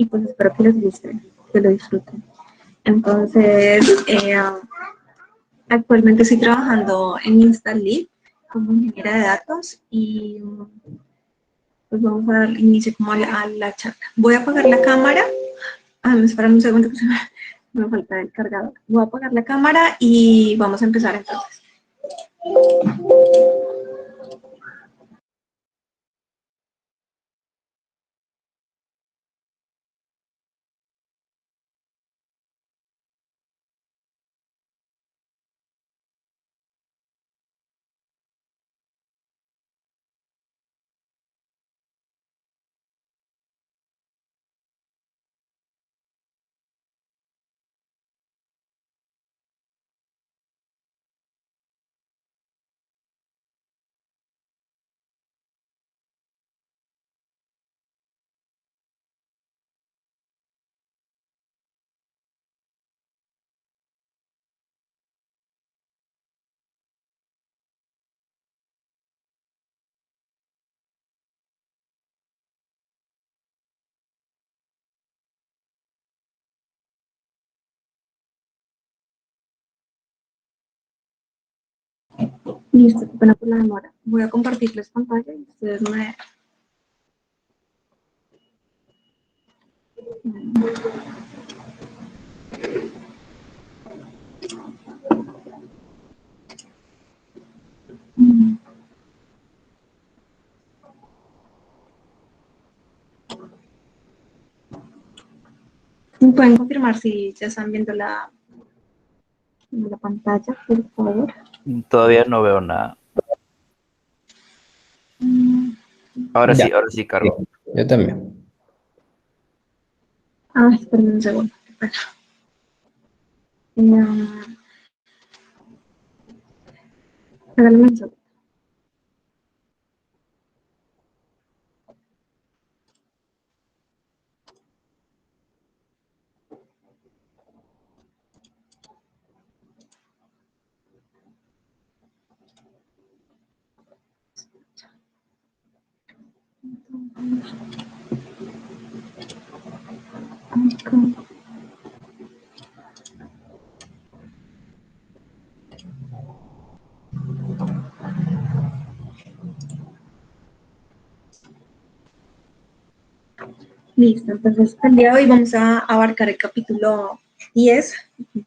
y pues espero que les guste, que lo disfruten. Entonces, actualmente estoy trabajando en InstaLead como ingeniera de datos y pues vamos a dar inicio como a la charla. Voy a apagar la cámara. Espera un segundo que me falta el cargador. Voy a apagar la cámara y vamos a empezar entonces. Listo, qué pena por la demora. Voy a compartirles pantalla y ustedes me... ¿Me pueden confirmar si ya están viendo la pantalla, por favor? Todavía no veo nada. Ahora sí, Carlos. Yo también. Esperen un segundo. Háganme un segundo. Listo, entonces el día de hoy vamos a abarcar el capítulo 10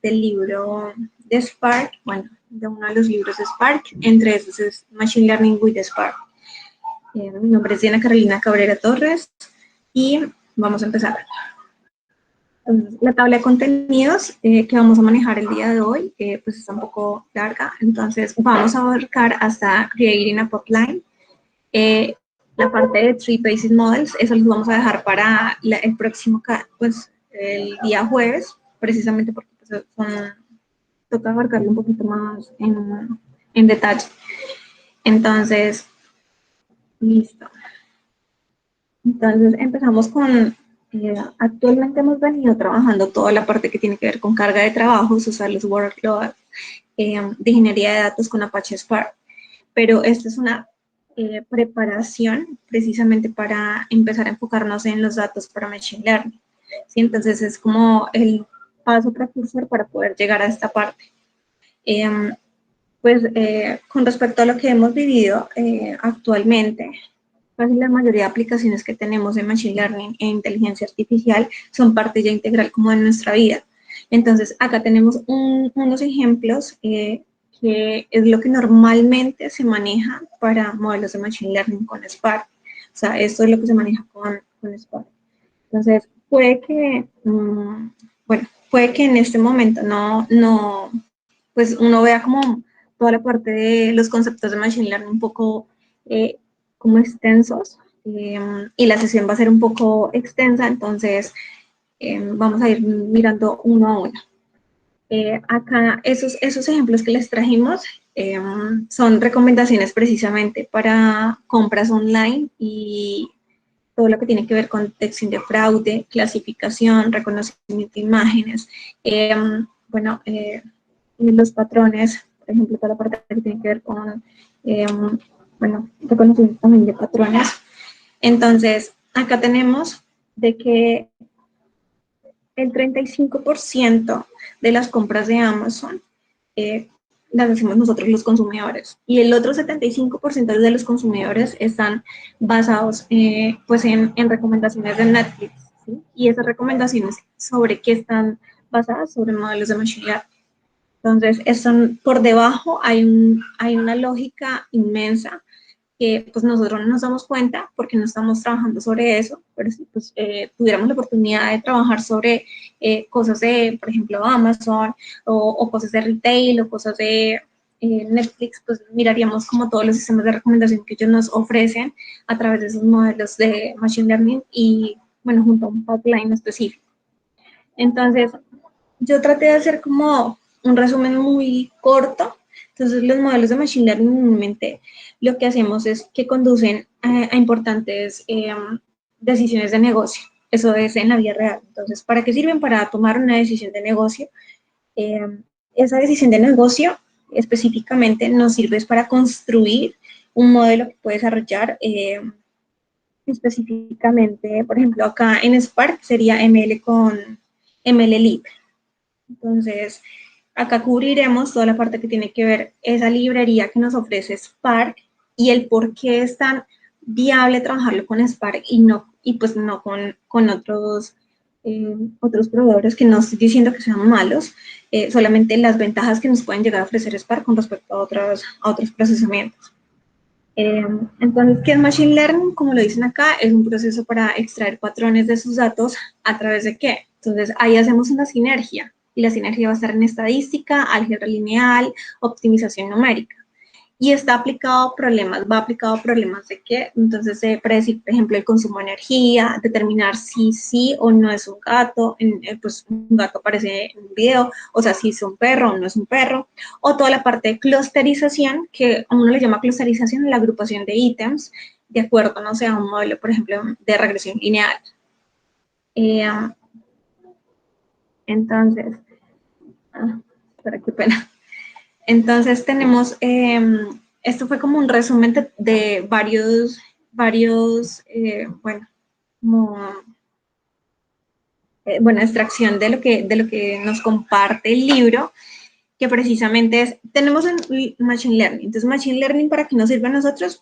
del libro de Spark, bueno, de uno de los libros de Spark, entre esos es Machine Learning with Spark. Mi nombre es Diana Carolina Cabrera Torres y vamos a empezar. Entonces, la tabla de contenidos que vamos a manejar el día de hoy, pues está un poco larga, entonces vamos a abarcar hasta Creating a Pipeline. La parte de Three Basic Models, eso los vamos a dejar para el próximo, pues el día jueves, precisamente porque pues, toca abarcarlo un poquito más en detalle. Entonces, listo. Entonces empezamos con, actualmente hemos venido trabajando toda la parte que tiene que ver con carga de trabajos, o sea, los workloads de ingeniería de datos con Apache Spark. Pero esta es una preparación precisamente para empezar a enfocarnos en los datos para Machine Learning. ¿Sí? Entonces es como el paso precursor para poder llegar a esta parte. Con respecto a lo que hemos vivido actualmente, casi la mayoría de aplicaciones que tenemos en Machine Learning e inteligencia artificial son parte ya integral como de nuestra vida. Entonces, acá tenemos unos ejemplos que es lo que normalmente se maneja para modelos de Machine Learning con Spark. O sea, esto es lo que se maneja con Spark. Entonces, puede que, puede que en este momento pues uno vea como toda la parte de los conceptos de Machine Learning un poco como extensos y la sesión va a ser un poco extensa, entonces vamos a ir mirando uno a uno. Acá esos ejemplos que les trajimos son recomendaciones precisamente para compras online y todo lo que tiene que ver con detección de fraude, clasificación, reconocimiento de imágenes, los patrones, por ejemplo, toda la parte que tiene que ver con reconocimiento también de patrones. Entonces, acá tenemos de que el 35% de las compras de Amazon las hacemos nosotros los consumidores. Y el otro 75% de los consumidores están basados pues en recomendaciones de Netflix. ¿Sí? Y esas recomendaciones sobre qué están basadas sobre modelos de machine learning. Entonces, por debajo hay una lógica inmensa que pues nosotros no nos damos cuenta porque no estamos trabajando sobre eso, pero si pues, tuviéramos la oportunidad de trabajar sobre cosas de, por ejemplo, Amazon o cosas de retail o cosas de Netflix, pues miraríamos como todos los sistemas de recomendación que ellos nos ofrecen a través de esos modelos de Machine Learning y, bueno, junto a un pipeline específico. Entonces, yo traté de hacer como un resumen muy corto. Entonces, los modelos de Machine Learning normalmente lo que hacemos es que conducen a importantes decisiones de negocio. Eso es en la vida real. Entonces, ¿para qué sirven? Para tomar una decisión de negocio. Esa decisión de negocio específicamente nos sirve para construir un modelo que puede desarrollar específicamente, por ejemplo, acá en Spark sería ML con MLlib. Entonces, acá cubriremos toda la parte que tiene que ver esa librería que nos ofrece Spark y el por qué es tan viable trabajarlo con Spark y pues no con otros, otros proveedores, que no estoy diciendo que sean malos, solamente las ventajas que nos pueden llegar a ofrecer Spark con respecto a otros procesamientos. Entonces, ¿qué es Machine Learning? Como lo dicen acá, es un proceso para extraer patrones de sus datos. ¿A través de qué? Entonces, ahí hacemos una sinergia, y la sinergia va a estar en estadística, álgebra lineal, optimización numérica. Y está aplicado a problemas, va aplicado a problemas de qué, entonces predecir, por ejemplo, el consumo de energía, determinar si sí o no es un gato, pues un gato aparece en un video, o sea, si es un perro o no es un perro, o toda la parte de clusterización, que a uno le llama clusterización, la agrupación de ítems, de acuerdo, no sé, a un modelo, por ejemplo, de regresión lineal. Entonces, espera, qué pena. Entonces tenemos, esto fue como un resumen de varios, bueno, como, bueno, extracción de lo que nos comparte el libro, que precisamente es, tenemos en Machine Learning. Entonces, Machine Learning, ¿para qué nos sirve a nosotros?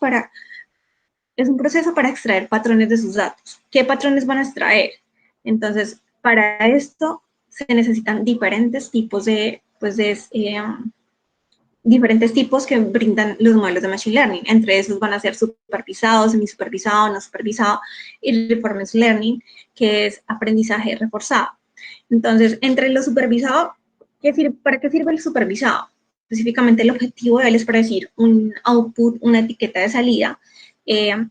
Es un proceso para extraer patrones de sus datos. ¿Qué patrones van a extraer? Entonces, para esto se necesitan diferentes tipos de, pues, diferentes tipos que brindan los modelos de Machine Learning. Entre esos van a ser supervisado, semisupervisado, no supervisado, y Reinforcement Learning, que es aprendizaje reforzado. Entonces, entre lo supervisado, ¿para qué sirve el supervisado? Específicamente el objetivo de él es predecir un output, una etiqueta de salida,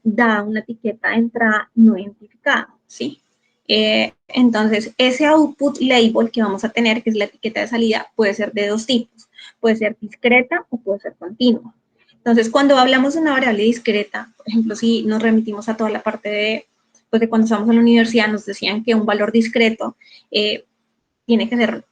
da una etiqueta de entrada no identificada, ¿sí? Entonces, ese output label que vamos a tener, que es la etiqueta de salida, puede ser de dos tipos. Puede ser discreta o puede ser continua. Entonces, cuando hablamos de una variable discreta, por ejemplo, si nos remitimos a toda la parte de, pues de cuando estábamos en la universidad, nos decían que un valor discreto tiene que ser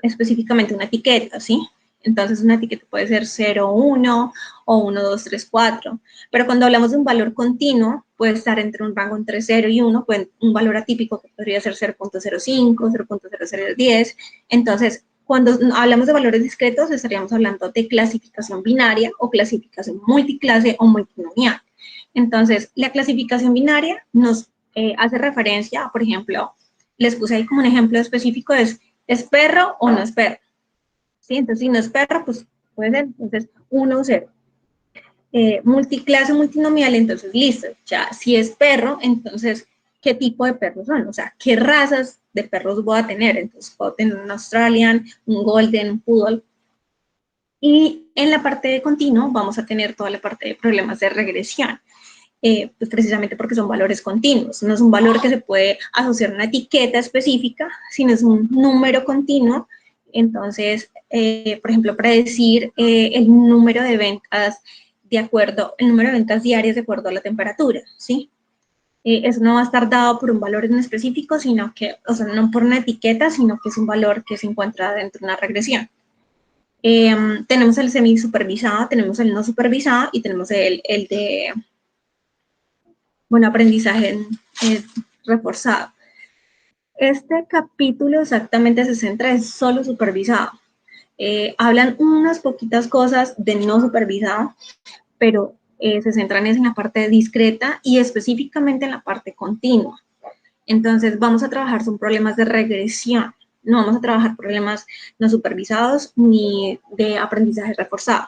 específicamente una etiqueta, ¿sí? Entonces, una etiqueta puede ser 0, 1 o 1, 2, 3, 4. Pero cuando hablamos de un valor continuo, puede estar entre un rango entre 0 y 1, un valor atípico que podría ser 0.05, 0.0010. Entonces, cuando hablamos de valores discretos, estaríamos hablando de clasificación binaria o clasificación multiclase o multinomial. Entonces, la clasificación binaria nos hace referencia, por ejemplo, les puse ahí como un ejemplo específico, ¿es perro o no es perro? ¿Sí? Entonces, si no es perro, pues puede ser, entonces, 1 o 0. Multiclase, multinomial, entonces, listo, ya, si es perro, entonces, ¿qué tipo de perros son? O sea, ¿qué razas de perros voy a tener? Entonces, puedo tener un Australian, un Golden, un Poodle. Y en la parte de continuo vamos a tener toda la parte de problemas de regresión. Pues precisamente porque son valores continuos. No es un valor que se puede asociar a una etiqueta específica, sino es un número continuo. Entonces, por ejemplo, predecir el número de ventas el número de ventas diarias de acuerdo a la temperatura, ¿sí? Eso no va a estar dado por un valor en específico, sino que, o sea, no por una etiqueta, sino que es un valor que se encuentra dentro de una regresión. Tenemos el semi-supervisado, tenemos el no supervisado y tenemos el de, bueno, aprendizaje reforzado. Este capítulo exactamente se centra en solo supervisado. Hablan unas poquitas cosas de no supervisado, pero se centran en la parte discreta y específicamente en la parte continua. Entonces, vamos a trabajar son problemas de regresión. No vamos a trabajar problemas no supervisados ni de aprendizaje reforzado.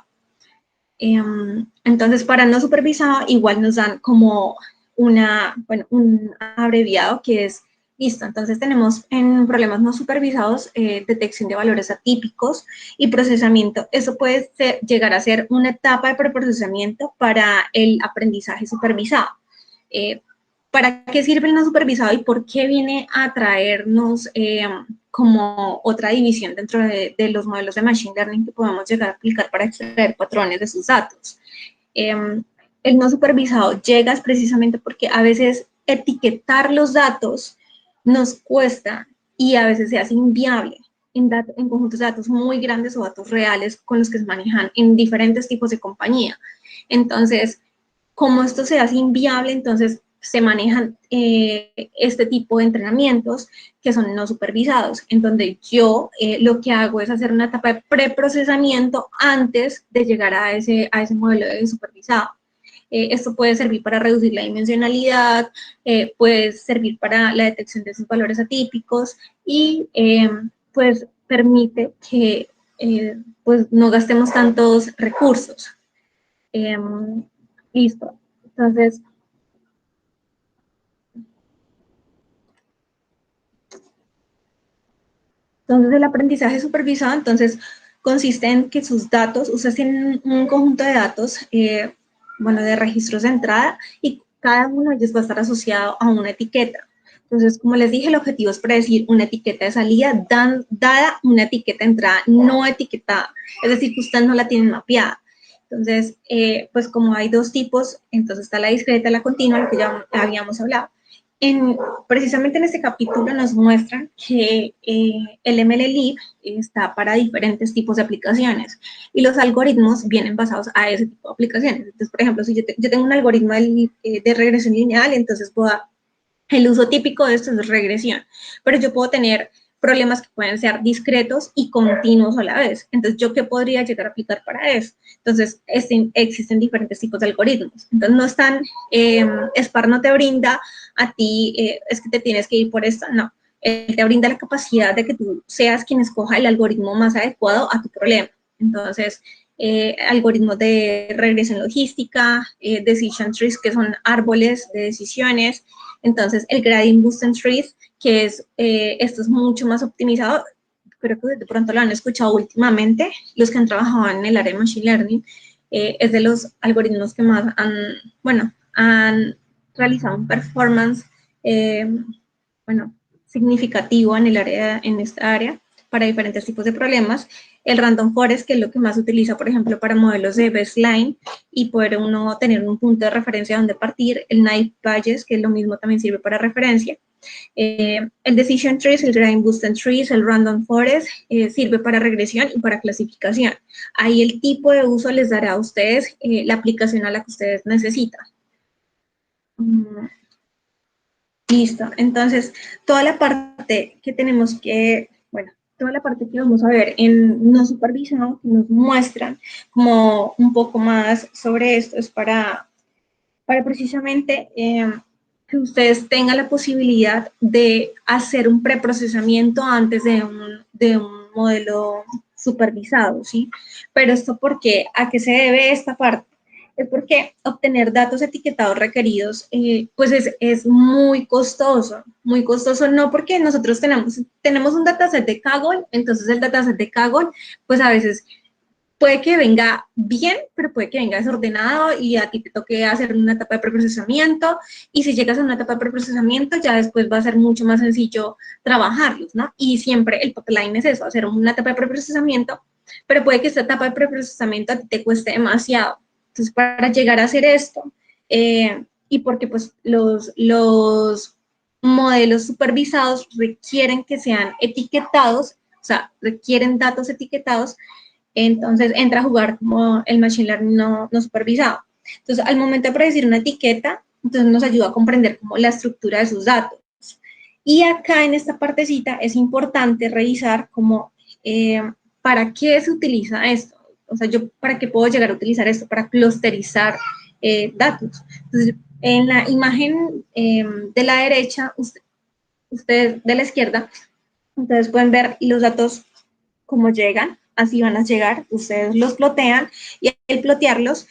Entonces, para no supervisado, igual nos dan como un abreviado que es listo. Entonces, tenemos en problemas no supervisados detección de valores atípicos y procesamiento. Eso puede llegar a ser una etapa de preprocesamiento para el aprendizaje supervisado. ¿Para qué sirve el no supervisado y por qué viene a traernos como otra división dentro de los modelos de Machine Learning que podemos llegar a aplicar para extraer patrones de sus datos? El no supervisado llega precisamente porque a veces etiquetar los datos nos cuesta y a veces se hace inviable en conjuntos de datos muy grandes o datos reales con los que se manejan en diferentes tipos de compañía. Entonces, como esto se hace inviable, entonces se manejan este tipo de entrenamientos que son no supervisados, en donde yo lo que hago es hacer una etapa de preprocesamiento antes de llegar a ese modelo de supervisado. Esto puede servir para reducir la dimensionalidad, puede servir para la detección de esos valores atípicos y pues permite que pues no gastemos tantos recursos. Listo. Entonces, el aprendizaje supervisado, entonces, consiste en que sus datos, ustedes tienen un conjunto de datos, de registros de entrada, y cada uno de ellos va a estar asociado a una etiqueta. Entonces, como les dije, el objetivo es predecir una etiqueta de salida dada una etiqueta de entrada no etiquetada, es decir, que ustedes no la tienen mapeada. Entonces, pues como hay dos tipos, entonces está la discreta y la continua, lo que ya habíamos hablado. Precisamente en este capítulo nos muestran que el MLlib está para diferentes tipos de aplicaciones y los algoritmos vienen basados a ese tipo de aplicaciones. Entonces, por ejemplo, si yo tengo un algoritmo de regresión lineal, entonces el uso típico de esto es regresión, pero yo puedo tener problemas que pueden ser discretos y continuos a la vez. Entonces, ¿yo qué podría llegar a aplicar para eso? Entonces, existen diferentes tipos de algoritmos. Entonces, no están, SPAR no te brinda a ti, es que te tienes que ir por esto, no. Él te brinda la capacidad de que tú seas quien escoja el algoritmo más adecuado a tu problema. Entonces, algoritmos de regresión logística, decision trees, que son árboles de decisiones. Entonces, el gradient boosted trees, que es, esto es mucho más optimizado, creo que de pronto lo han escuchado últimamente, los que han trabajado en el área de Machine Learning, es de los algoritmos que más han realizado un performance, significativo en esta área, para diferentes tipos de problemas. El Random Forest, que es lo que más se utiliza, por ejemplo, para modelos de baseline y poder uno tener un punto de referencia donde partir. El Naive Bayes, que es lo mismo, también sirve para referencia. El Decision Trees, el Gradient Boosted Trees, el Random Forest, sirve para regresión y para clasificación. Ahí el tipo de uso les dará a ustedes la aplicación a la que ustedes necesitan. Listo, entonces toda la parte que tenemos que, toda la parte que vamos a ver en no supervisado, que nos muestran como un poco más sobre esto, es para precisamente que ustedes tengan la posibilidad de hacer un preprocesamiento antes de un modelo supervisado, ¿sí? Pero esto, ¿por qué? ¿A qué se debe esta parte? Es porque obtener datos etiquetados requeridos, pues es muy costoso no porque nosotros tenemos un dataset de Kaggle, entonces el dataset de Kaggle, pues a veces puede que venga bien, pero puede que venga desordenado y a ti te toque hacer una etapa de preprocesamiento, y si llegas a una etapa de preprocesamiento, ya después va a ser mucho más sencillo trabajarlos, ¿no? Y siempre el pipeline es eso, hacer una etapa de preprocesamiento, pero puede que esta etapa de preprocesamiento a ti te cueste demasiado. Entonces, para llegar a hacer esto, y porque pues los modelos supervisados requieren que sean etiquetados, o sea, requieren datos etiquetados, entonces entra a jugar como el Machine Learning no supervisado. Entonces, al momento de predecir una etiqueta, entonces nos ayuda a comprender como la estructura de sus datos. Y acá en esta partecita es importante revisar cómo, para qué se utiliza esto. O sea, yo para qué puedo llegar a utilizar esto, para clusterizar datos. Entonces, en la imagen de la derecha, ustedes de la izquierda, ustedes pueden ver los datos cómo llegan, así van a llegar, ustedes los plotean y al plotearlos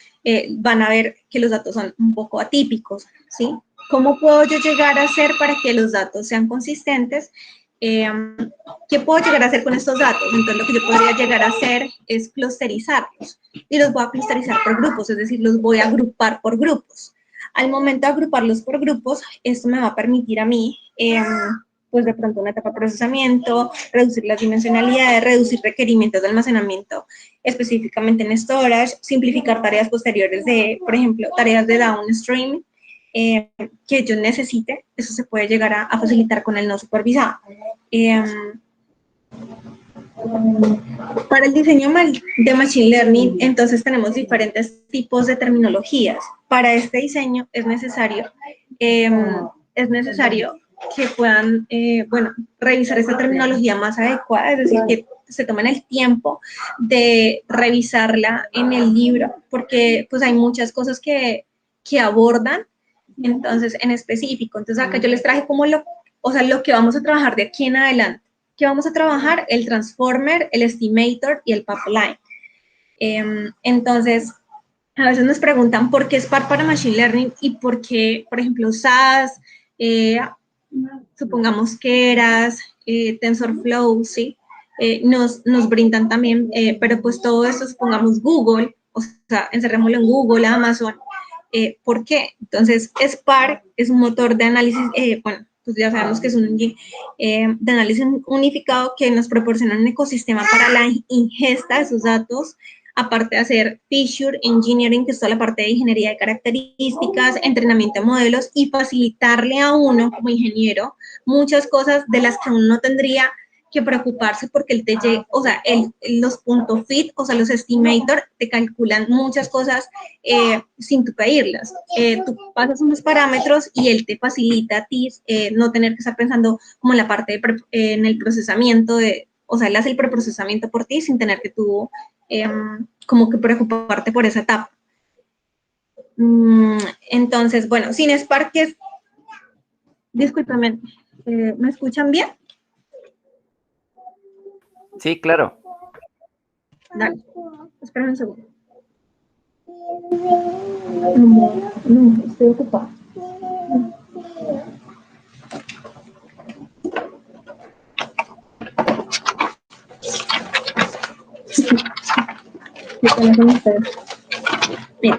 van a ver que los datos son un poco atípicos, ¿sí? ¿Cómo puedo yo llegar a hacer para que los datos sean consistentes? ¿Qué puedo llegar a hacer con estos datos? Entonces, lo que yo podría llegar a hacer es clusterizarlos y los voy a clusterizar por grupos, es decir, los voy a agrupar por grupos. Al momento de agruparlos por grupos, esto me va a permitir a mí pues de pronto una etapa de procesamiento, reducir las dimensionalidades, reducir requerimientos de almacenamiento específicamente en storage, simplificar tareas posteriores de, por ejemplo, tareas de downstream que yo necesite, eso se puede llegar a facilitar con el no supervisado. Para el diseño de Machine Learning, entonces tenemos diferentes tipos de terminologías. Para este diseño es necesario que puedan, bueno, revisar esta terminología más adecuada, es decir, que se tomen el tiempo de revisarla en el libro, porque pues hay muchas cosas que abordan, entonces, en específico. Entonces, acá yo les traje como lo que vamos a trabajar de aquí en adelante. ¿Qué vamos a trabajar? El transformer, el estimator y el pipeline. Entonces, a veces nos preguntan por qué Spark para Machine Learning y por qué, por ejemplo, SAS, supongamos que Keras, TensorFlow, ¿sí? Nos brindan también, pero pues todo esto, supongamos Google, o sea, encerrémoslo en Google, Amazon. ¿Por qué? Entonces, Spark es un motor de análisis, bueno, pues ya sabemos que es un de análisis unificado que nos proporciona un ecosistema para la ingesta de sus datos, aparte de hacer feature engineering, que es toda la parte de ingeniería de características, entrenamiento de modelos y facilitarle a uno como ingeniero muchas cosas de las que uno no tendría que preocuparse porque el TJ, o sea, los puntos fit, o sea, los estimator te calculan muchas cosas sin tú pedirlas. Tú pasas unos parámetros y él te facilita a ti no tener que estar pensando como en la parte en el procesamiento o sea, él hace el preprocesamiento por ti sin tener que tú como que preocuparte por esa etapa. Entonces, bueno, sin Spark, discúlpame, ¿me escuchan bien? Sí, claro. Dale, espera un segundo. No, estoy ocupada. ¿Qué tal con ustedes? Mira,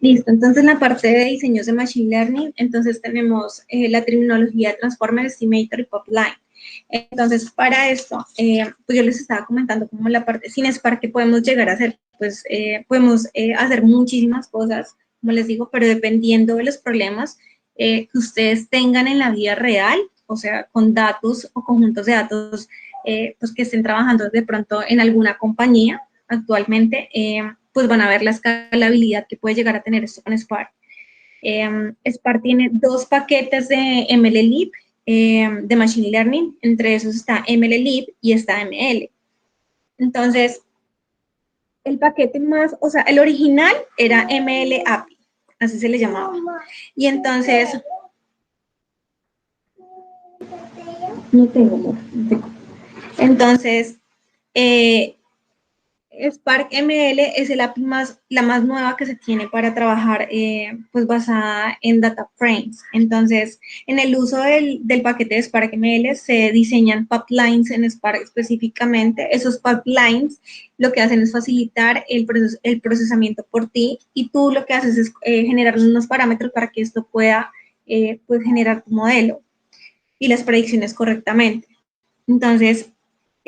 listo, entonces en la parte de diseños de Machine Learning, entonces tenemos la terminología de Transformer, Estimator y Pipeline. Entonces, para esto, pues yo les estaba comentando como la parte sin Spark que podemos llegar a hacer, pues podemos hacer muchísimas cosas, como les digo, pero dependiendo de los problemas que ustedes tengan en la vida real, o sea, con datos o conjuntos de datos pues que estén trabajando de pronto en alguna compañía actualmente, pues van a ver la escalabilidad que puede llegar a tener esto con Spark. Spark tiene dos paquetes de MLlib, de Machine Learning, entre esos está MLlib y está ML. Entonces, el paquete más, o sea, el original era ML API, así se le llamaba. Y entonces, no tengo, amor, no tengo. Entonces, Spark ML es el API la más nueva que se tiene para trabajar pues basada en data frames. Entonces, en el uso del paquete de Spark ML se diseñan pipelines en Spark específicamente. Esos pipelines lo que hacen es facilitar el procesamiento por ti y tú lo que haces es generar unos parámetros para que esto pueda pues generar tu modelo y las predicciones correctamente. Entonces,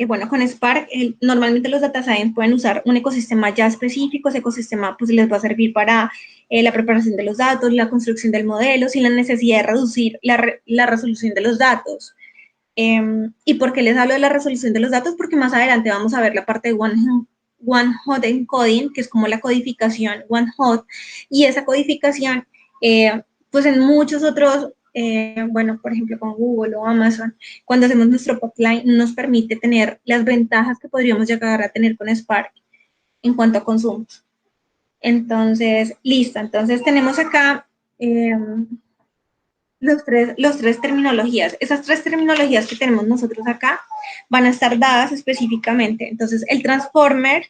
bueno, con Spark, normalmente los data science pueden usar un ecosistema ya específico. Ese ecosistema pues les va a servir para la preparación de los datos, la construcción del modelo, sin la necesidad de reducir la resolución de los datos. ¿Y por qué les hablo de la resolución de los datos? Porque más adelante vamos a ver la parte de one hot encoding, que es como la codificación one hot, y esa codificación, pues en muchos otros, bueno, por ejemplo con Google o Amazon, cuando hacemos nuestro pipeline nos permite tener las ventajas que podríamos llegar a tener con Spark en cuanto a consumos. Entonces, listo. Entonces tenemos acá los tres terminologías. Esas tres terminologías que tenemos nosotros acá van a estar dadas específicamente. Entonces, el transformer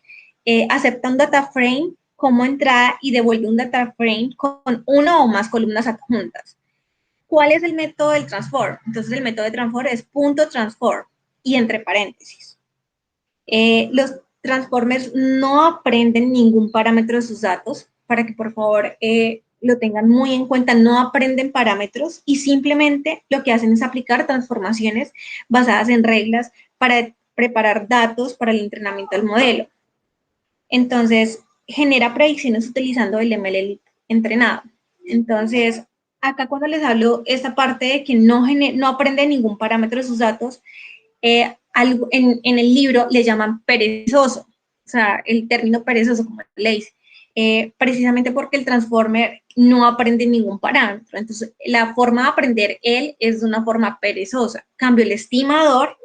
acepta un data frame como entrada y devuelve un data frame con una o más columnas adjuntas. ¿Cuál es el método del transform? Entonces, el método de transform es punto transform y entre paréntesis. Los transformers no aprenden ningún parámetro de sus datos, para que por favor lo tengan muy en cuenta, no aprenden parámetros y simplemente lo que hacen es aplicar transformaciones basadas en reglas para preparar datos para el entrenamiento del modelo. Entonces, genera predicciones utilizando el ML entrenado. Entonces, acá cuando les hablo esta parte de que no aprende ningún parámetro de sus datos, en el libro le llaman perezoso, o sea, el término perezoso, como le dice, precisamente porque el transformer no aprende ningún parámetro. Entonces, la forma de aprender él es de una forma perezosa. Cambio, el estimador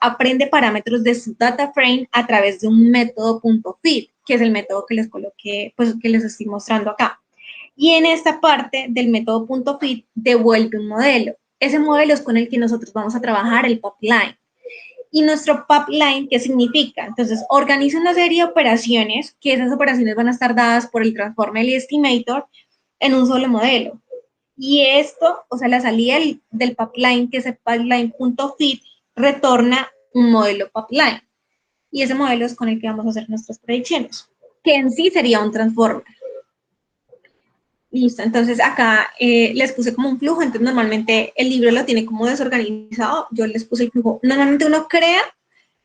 aprende parámetros de su data frame a través de un método .fit, que es el método que les coloqué, pues que les estoy mostrando acá. Y en esta parte del método .fit devuelve un modelo. Ese modelo es con el que nosotros vamos a trabajar el pipeline. Y nuestro pipeline, ¿qué significa? Entonces, organiza una serie de operaciones, que esas operaciones van a estar dadas por el transformer y estimator en un solo modelo. Y esto, o sea, la salida del pipeline, que es el pipeline.fit, retorna un modelo pipeline. Y ese modelo es con el que vamos a hacer nuestras predicciones, que en sí sería un transformer. Listo, entonces acá les puse como un flujo, entonces normalmente el libro lo tiene como desorganizado, yo les puse el flujo. Normalmente uno crea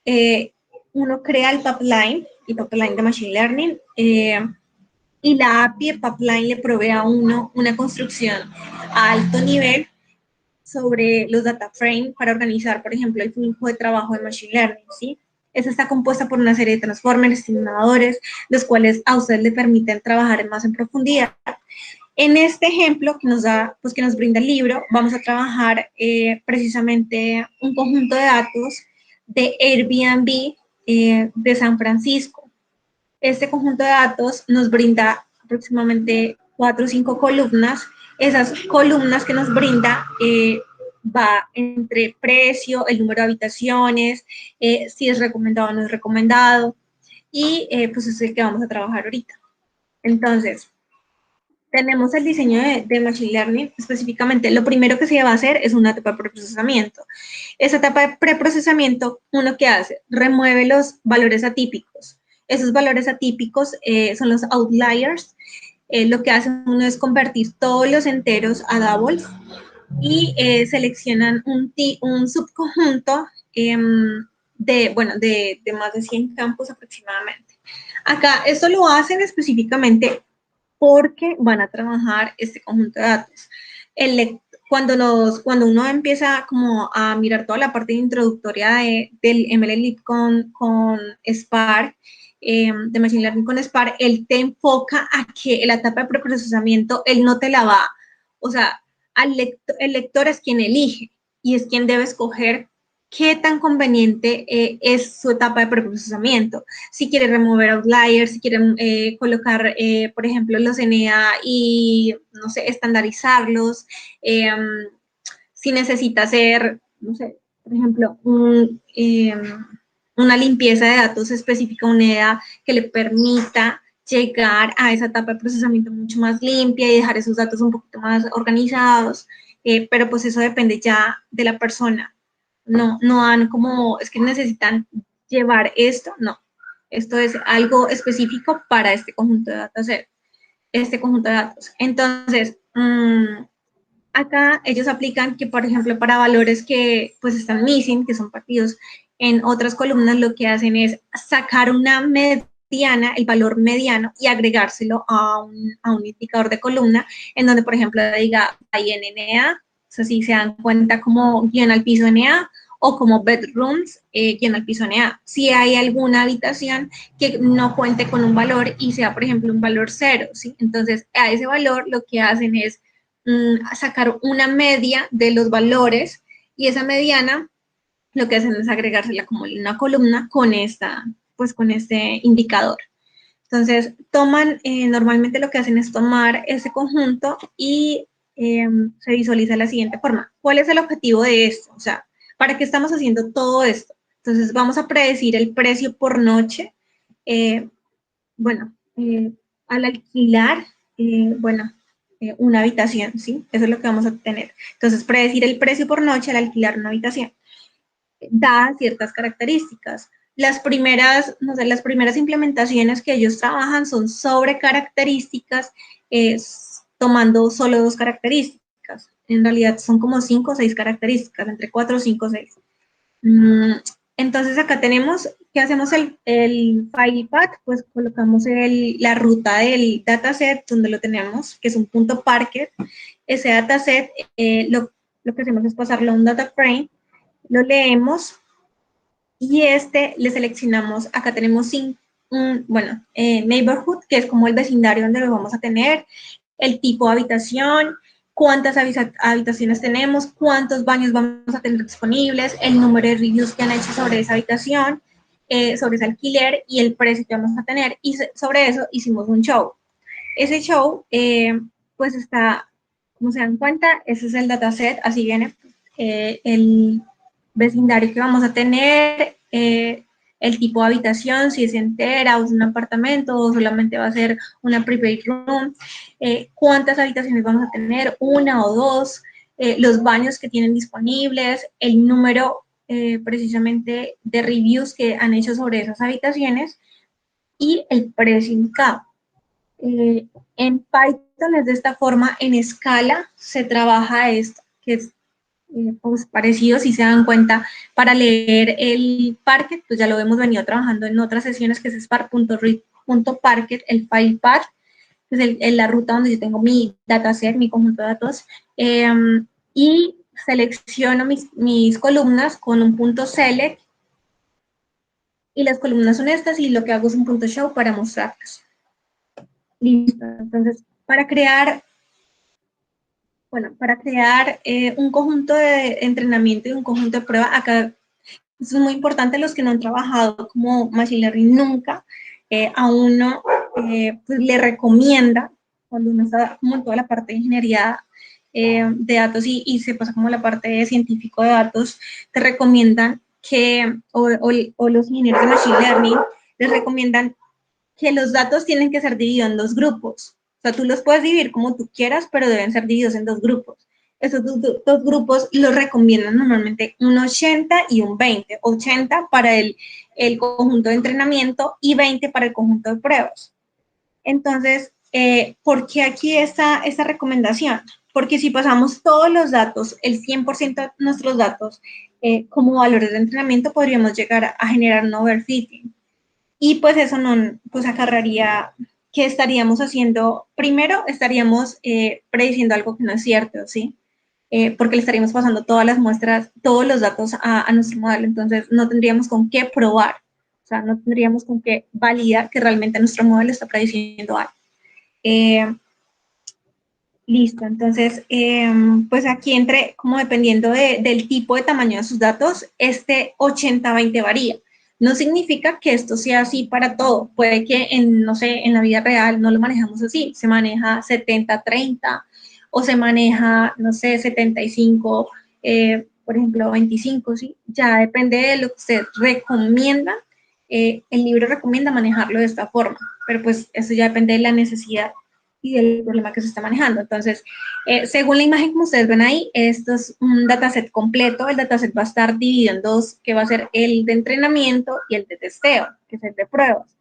el pipeline de Machine Learning, y la API de pipeline le provee a uno una construcción a alto nivel sobre los data frame para organizar, por ejemplo, el flujo de trabajo de Machine Learning, ¿sí? Esa está compuesta por una serie de transformers, estimadores, los cuales a ustedes le permiten trabajar más en profundidad. En este ejemplo que nos da, pues que nos brinda el libro, vamos a trabajar precisamente un conjunto de datos de Airbnb de San Francisco. Este conjunto de datos nos brinda aproximadamente 4 o 5 columnas. Esas columnas que nos brinda va entre precio, el número de habitaciones, si es recomendado o no es recomendado, y pues es el que vamos a trabajar ahorita. Entonces, tenemos el diseño de Machine Learning, específicamente lo primero que se va a hacer es una etapa de preprocesamiento. Esa etapa de preprocesamiento, ¿uno qué hace? Remueve los valores atípicos. Esos valores atípicos son los outliers. Lo que hace uno es convertir todos los enteros a doubles y seleccionan un subconjunto de más de 100 campos aproximadamente. Acá, esto lo hacen específicamente porque van a trabajar este conjunto de datos. Cuando uno empieza como a mirar toda la parte introductoria del MLLeap con Spark, de Machine Learning con Spark, él te enfoca a que la etapa de preprocesamiento, él no te la va, o sea, el lector es quien elige y es quien debe escoger qué tan conveniente es su etapa de preprocesamiento. Si quiere remover outliers, si quiere colocar, por ejemplo, los NA y, no sé, estandarizarlos, si necesita hacer, no sé, por ejemplo, una limpieza de datos específica, una EDA que le permita llegar a esa etapa de procesamiento mucho más limpia y dejar esos datos un poquito más organizados, pero pues eso depende ya de la persona. No dan como, es que necesitan llevar esto, no. Esto es algo específico para este conjunto de datos. Entonces, acá ellos aplican que, por ejemplo, para valores que pues están missing, que son partidos en otras columnas, lo que hacen es sacar una mediana, el valor mediano, y agregárselo a un indicador de columna, en donde, por ejemplo, diga INNA, o sea, si se dan cuenta como guión al piso NA, o como bedrooms, guión al piso NA. Si hay alguna habitación que no cuente con un valor y sea, por ejemplo, un valor 0, ¿sí? Entonces, a ese valor lo que hacen es sacar una media de los valores y esa mediana lo que hacen es agregársela como una columna con pues con este indicador. Entonces, normalmente lo que hacen es tomar ese conjunto y se visualiza de la siguiente forma. ¿Cuál es el objetivo de esto? O sea, ¿para qué estamos haciendo todo esto? Entonces, vamos a predecir el precio por noche. Eh, bueno, al alquilar, una habitación, ¿sí? Eso es lo que vamos a tener. Entonces, predecir el precio por noche al alquilar una habitación da ciertas características. Las primeras, no sé, las primeras implementaciones que ellos trabajan son sobre características, tomando solo 2 características. En realidad son como 5 o 6 características, entre 4, 5, 6. Entonces acá tenemos, ¿qué hacemos el file path? Pues colocamos la ruta del dataset donde lo tenemos, que es un punto Parquet. Ese dataset lo que hacemos es pasarlo a un data frame, lo leemos y le seleccionamos, acá tenemos neighborhood, que es como el vecindario donde lo vamos a tener, el tipo de habitación, cuántas habitaciones tenemos, cuántos baños vamos a tener disponibles, el número de reviews que han hecho sobre esa habitación, sobre ese alquiler y el precio que vamos a tener. Y sobre eso hicimos un show. Ese show, pues está, como se dan cuenta, ese es el dataset, así viene el vecindario que vamos a tener, el tipo de habitación, si es entera o es un apartamento o solamente va a ser una private room, cuántas habitaciones vamos a tener, una o dos, los baños que tienen disponibles, el número precisamente de reviews que han hecho sobre esas habitaciones y el precio indicado. En Python es de esta forma, en Scala se trabaja esto, que es pues parecido, si se dan cuenta, para leer el Parquet, pues ya lo hemos venido trabajando en otras sesiones, que es spark.read.parquet, el file path, que es la ruta donde yo tengo mi dataset, mi conjunto de datos, y selecciono mis columnas con un punto select, y las columnas son estas, y lo que hago es un punto show para mostrarlas. Listo, entonces, para crear un conjunto de entrenamiento y un conjunto de prueba, acá es muy importante, los que no han trabajado como Machine Learning nunca, a uno pues le recomienda, cuando uno está como en toda la parte de ingeniería de datos y se pasa como la parte de científico de datos, te recomiendan o los ingenieros de Machine Learning, les recomiendan que los datos tienen que ser divididos en 2 grupos. O sea, tú los puedes dividir como tú quieras, pero deben ser divididos en 2 grupos. Esos dos grupos los recomiendan normalmente un 80 y un 20. 80 para el conjunto de entrenamiento y 20 para el conjunto de pruebas. Entonces, ¿por qué aquí esta recomendación? Porque si pasamos todos los datos, el 100% de nuestros datos, como valores de entrenamiento, podríamos llegar a generar un overfitting. Y pues eso no, pues acarrearía que estaríamos haciendo, primero estaríamos prediciendo algo que no es cierto, ¿sí? Porque le estaríamos pasando todas las muestras, todos los datos a nuestro modelo, entonces no tendríamos con qué probar, o sea, no tendríamos con qué validar que realmente nuestro modelo está prediciendo algo. Listo, entonces, pues aquí entre, como dependiendo del tipo de tamaño de sus datos, este 80-20 varía. No significa que esto sea así para todo. Puede que, no sé, en la vida real no lo manejamos así. Se maneja 70-30 o se maneja, no sé, 75, por ejemplo, 25, ¿sí? Ya depende de lo que usted recomienda. El libro recomienda manejarlo de esta forma, pero pues eso ya depende de la necesidad y del problema que se está manejando. Entonces, según la imagen como ustedes ven ahí, esto es un dataset completo. El dataset va a estar dividido en 2, que va a ser el de entrenamiento y el de testeo, que es el de pruebas.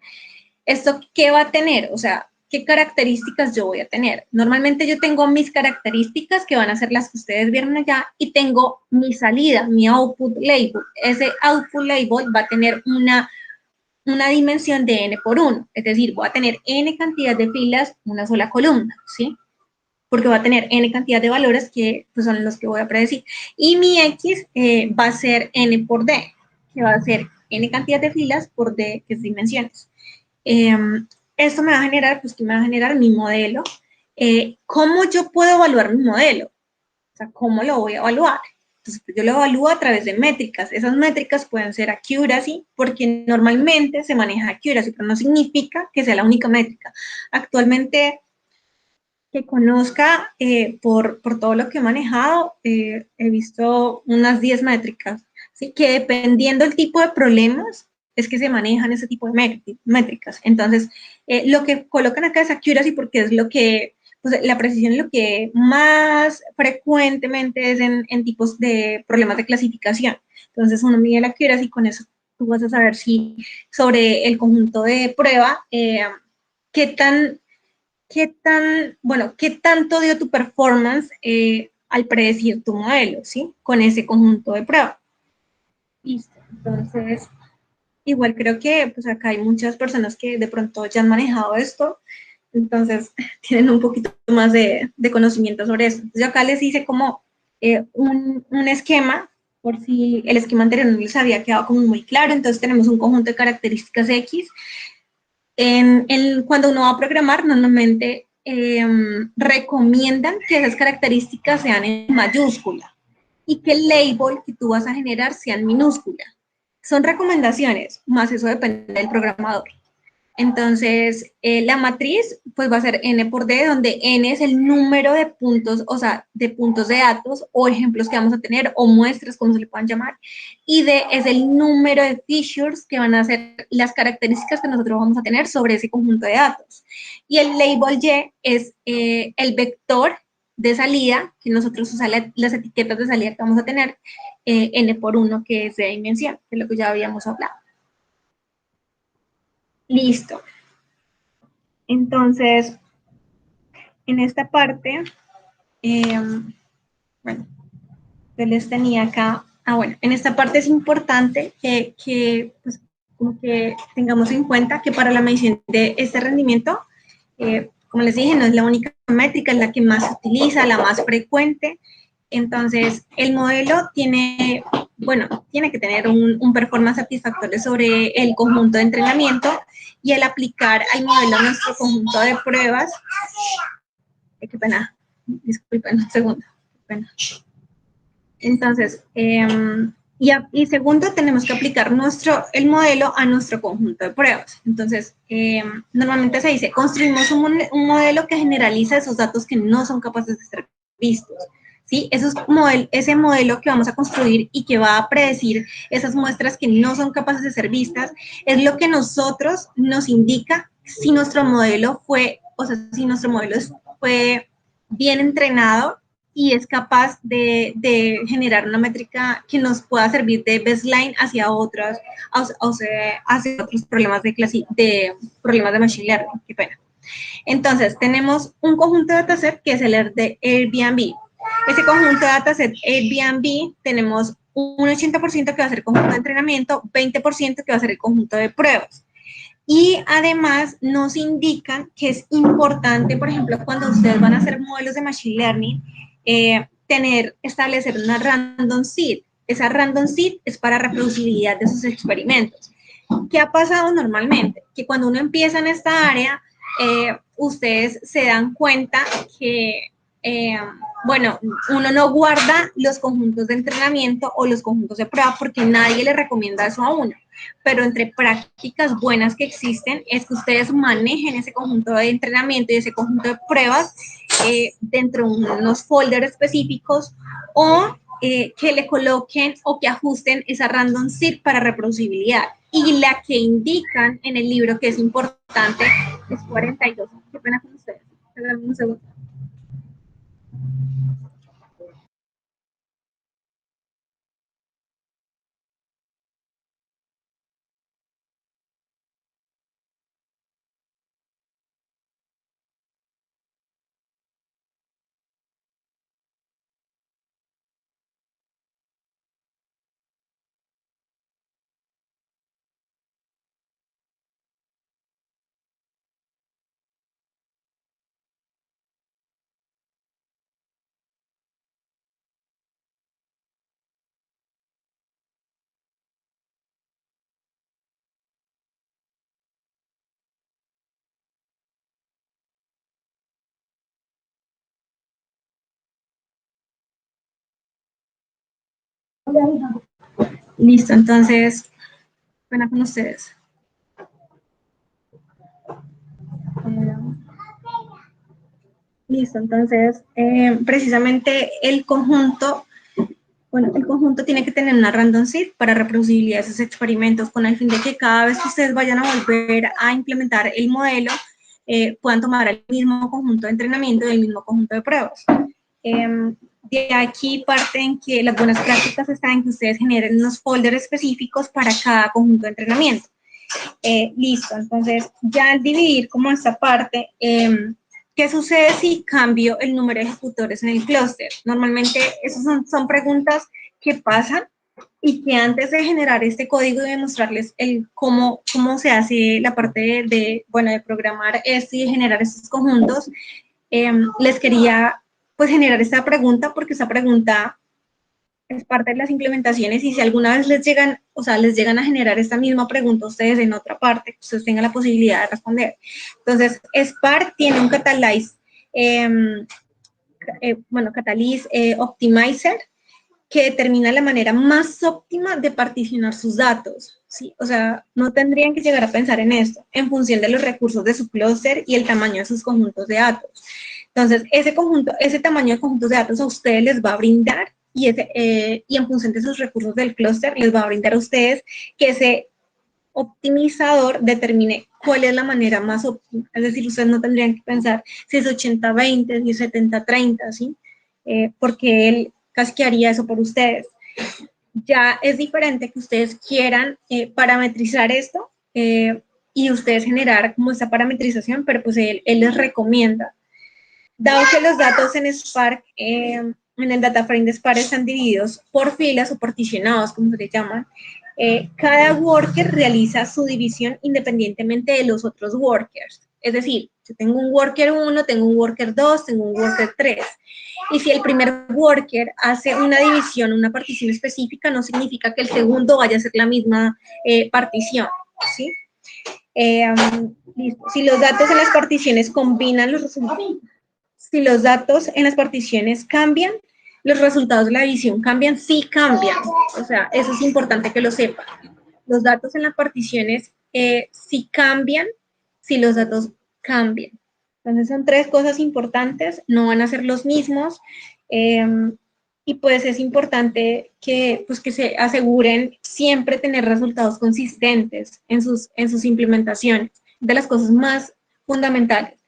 ¿Esto qué va a tener? O sea, ¿qué características yo voy a tener? Normalmente yo tengo mis características, que van a ser las que ustedes vieron allá, y tengo mi salida, mi output label. Ese output label va a tener una dimensión de n por 1, es decir, voy a tener n cantidad de filas, una sola columna, ¿sí? porque va a tener n cantidad de valores que pues, son los que voy a predecir. Y mi x va a ser n por d, que va a ser n cantidad de filas por d, que es dimensiones. Esto me va a generar, pues, que me va a generar mi modelo. ¿Cómo yo puedo evaluar mi modelo? O sea, ¿cómo lo voy a evaluar? Entonces, pues, yo lo evalúo a través de métricas. Esas métricas pueden ser accuracy, porque normalmente se maneja accuracy, pero no significa que sea la única métrica. Actualmente, que conozca por todo lo que he manejado, he visto unas 10 métricas, ¿sí? Que dependiendo del tipo de problemas, es que se manejan ese tipo de métricas. Entonces, lo que colocan acá es accuracy porque es lo que, pues, la precisión es lo que más frecuentemente es en tipos de problemas de clasificación. Entonces, uno mide la accuracy y con eso tú vas a saber si sobre el conjunto de prueba, qué tan bueno, qué tanto dio tu performance al predecir tu modelo, ¿sí? Con ese conjunto de pruebas. Listo. Entonces, igual creo que pues acá hay muchas personas que de pronto ya han manejado esto, entonces tienen un poquito más de conocimiento sobre eso. Entonces, yo acá les hice como un esquema, por si el esquema anterior no les había quedado como muy claro. Entonces tenemos un conjunto de características X. Cuando uno va a programar, normalmente recomiendan que esas características sean en mayúscula y que el label que tú vas a generar sea en minúscula. Son recomendaciones, más eso depende del programador. Entonces, la matriz pues va a ser n por d, donde n es el número de puntos, o sea, de puntos de datos o ejemplos que vamos a tener o muestras, como se le puedan llamar, y d es el número de features que van a ser las características que nosotros vamos a tener sobre ese conjunto de datos. Y el label y es el vector de salida, que nosotros usamos las etiquetas de salida que vamos a tener, n por 1, que es de dimensión, que es lo que ya habíamos hablado. Listo. Entonces, en esta parte, bueno, yo les tenía acá, bueno, en esta parte es importante pues, como que tengamos en cuenta que para la medición de este rendimiento, como les dije, no es la única métrica, es la que más se utiliza, la más frecuente. Entonces, el modelo tiene, bueno, tiene que tener un performance satisfactorio sobre el conjunto de entrenamiento y el aplicar al modelo nuestro conjunto de pruebas. Qué pena, disculpen un segundo, qué pena. Entonces, y segundo, tenemos que aplicar el modelo a nuestro conjunto de pruebas. Entonces, normalmente se dice, construimos un modelo que generaliza esos datos que no son capaces de ser vistos. ¿Sí? Ese modelo que vamos a construir y que va a predecir esas muestras que no son capaces de ser vistas, es lo que nosotros nos indica si nuestro modelo fue, o sea, si nuestro modelo fue bien entrenado y es capaz de generar una métrica que nos pueda servir de baseline hacia otros, hacia otros problemas de problemas de machine learning. Qué pena. Entonces, tenemos un conjunto de dataset que es el de Airbnb. Ese conjunto de dataset Airbnb tenemos un 80% que va a ser el conjunto de entrenamiento, 20% que va a ser el conjunto de pruebas. Y además nos indican que es importante, por ejemplo, cuando ustedes van a hacer modelos de Machine Learning, establecer una random seed. Esa random seed es para reproducibilidad de sus experimentos. ¿Qué ha pasado normalmente? Que cuando uno empieza en esta área, ustedes se dan cuenta que, bueno, uno no guarda los conjuntos de entrenamiento o los conjuntos de prueba porque nadie le recomienda eso a uno. Pero entre prácticas buenas que existen es que ustedes manejen ese conjunto de entrenamiento y ese conjunto de pruebas dentro de unos folders específicos o que le coloquen o que ajusten esa random seed para reproducibilidad. Y la que indican en el libro que es importante es 42. Qué pena con ustedes. Un segundo. Listo, entonces, buena con ustedes. Listo, entonces, precisamente el conjunto, bueno, el conjunto tiene que tener una random seed para reproducibilidad de esos experimentos con el fin de que cada vez que ustedes vayan a volver a implementar el modelo, puedan tomar el mismo conjunto de entrenamiento y el mismo conjunto de pruebas. De aquí parten que las buenas prácticas están en que ustedes generen unos folders específicos para cada conjunto de entrenamiento. Listo, entonces ya al dividir como esta parte, ¿qué sucede si cambio el número de ejecutores en el clúster? Normalmente esas son preguntas que pasan y que antes de generar este código y de mostrarles cómo se hace la parte de programar esto y de generar estos conjuntos, les quería pues generar esta pregunta porque esta pregunta es parte de las implementaciones y si alguna vez les llegan a generar esta misma pregunta a ustedes en otra parte, que ustedes tengan la posibilidad de responder. Entonces, Spark tiene un Catalyze, Catalyze Optimizer, que determina la manera más óptima de particionar sus datos, ¿sí? O sea, no tendrían que llegar a pensar en esto, en función de los recursos de su clúster y el tamaño de sus conjuntos de datos. Entonces, ese tamaño de conjuntos de datos a ustedes les va a brindar y en función de sus recursos del clúster les va a brindar a ustedes que ese optimizador determine cuál es la manera más óptima. Es decir, ustedes no tendrían que pensar si es 80-20, si es 70-30, ¿sí? Porque él casi que haría eso por ustedes. Ya es diferente que ustedes quieran parametrizar esto y ustedes generar como esta parametrización, pero pues él les recomienda. Dado que los datos en Spark, en el data frame de Spark están divididos por filas o particionados, como se le llaman, cada worker realiza su división independientemente de los otros workers. Es decir, yo tengo un worker 1, tengo un worker 2, tengo un worker 3. Y si el primer worker hace una división, una partición específica, no significa que el segundo vaya a ser la misma partición, ¿sí? Listo. Si los datos en las particiones combinan los resultados, si los datos en las particiones cambian, los resultados de la división cambian, sí cambian. O sea, eso es importante que lo sepan. Los datos en las particiones sí cambian si los datos cambian. Entonces son tres cosas importantes, no van a ser los mismos. Y pues es importante que se aseguren siempre tener resultados consistentes en sus implementaciones. De las cosas más fundamentales.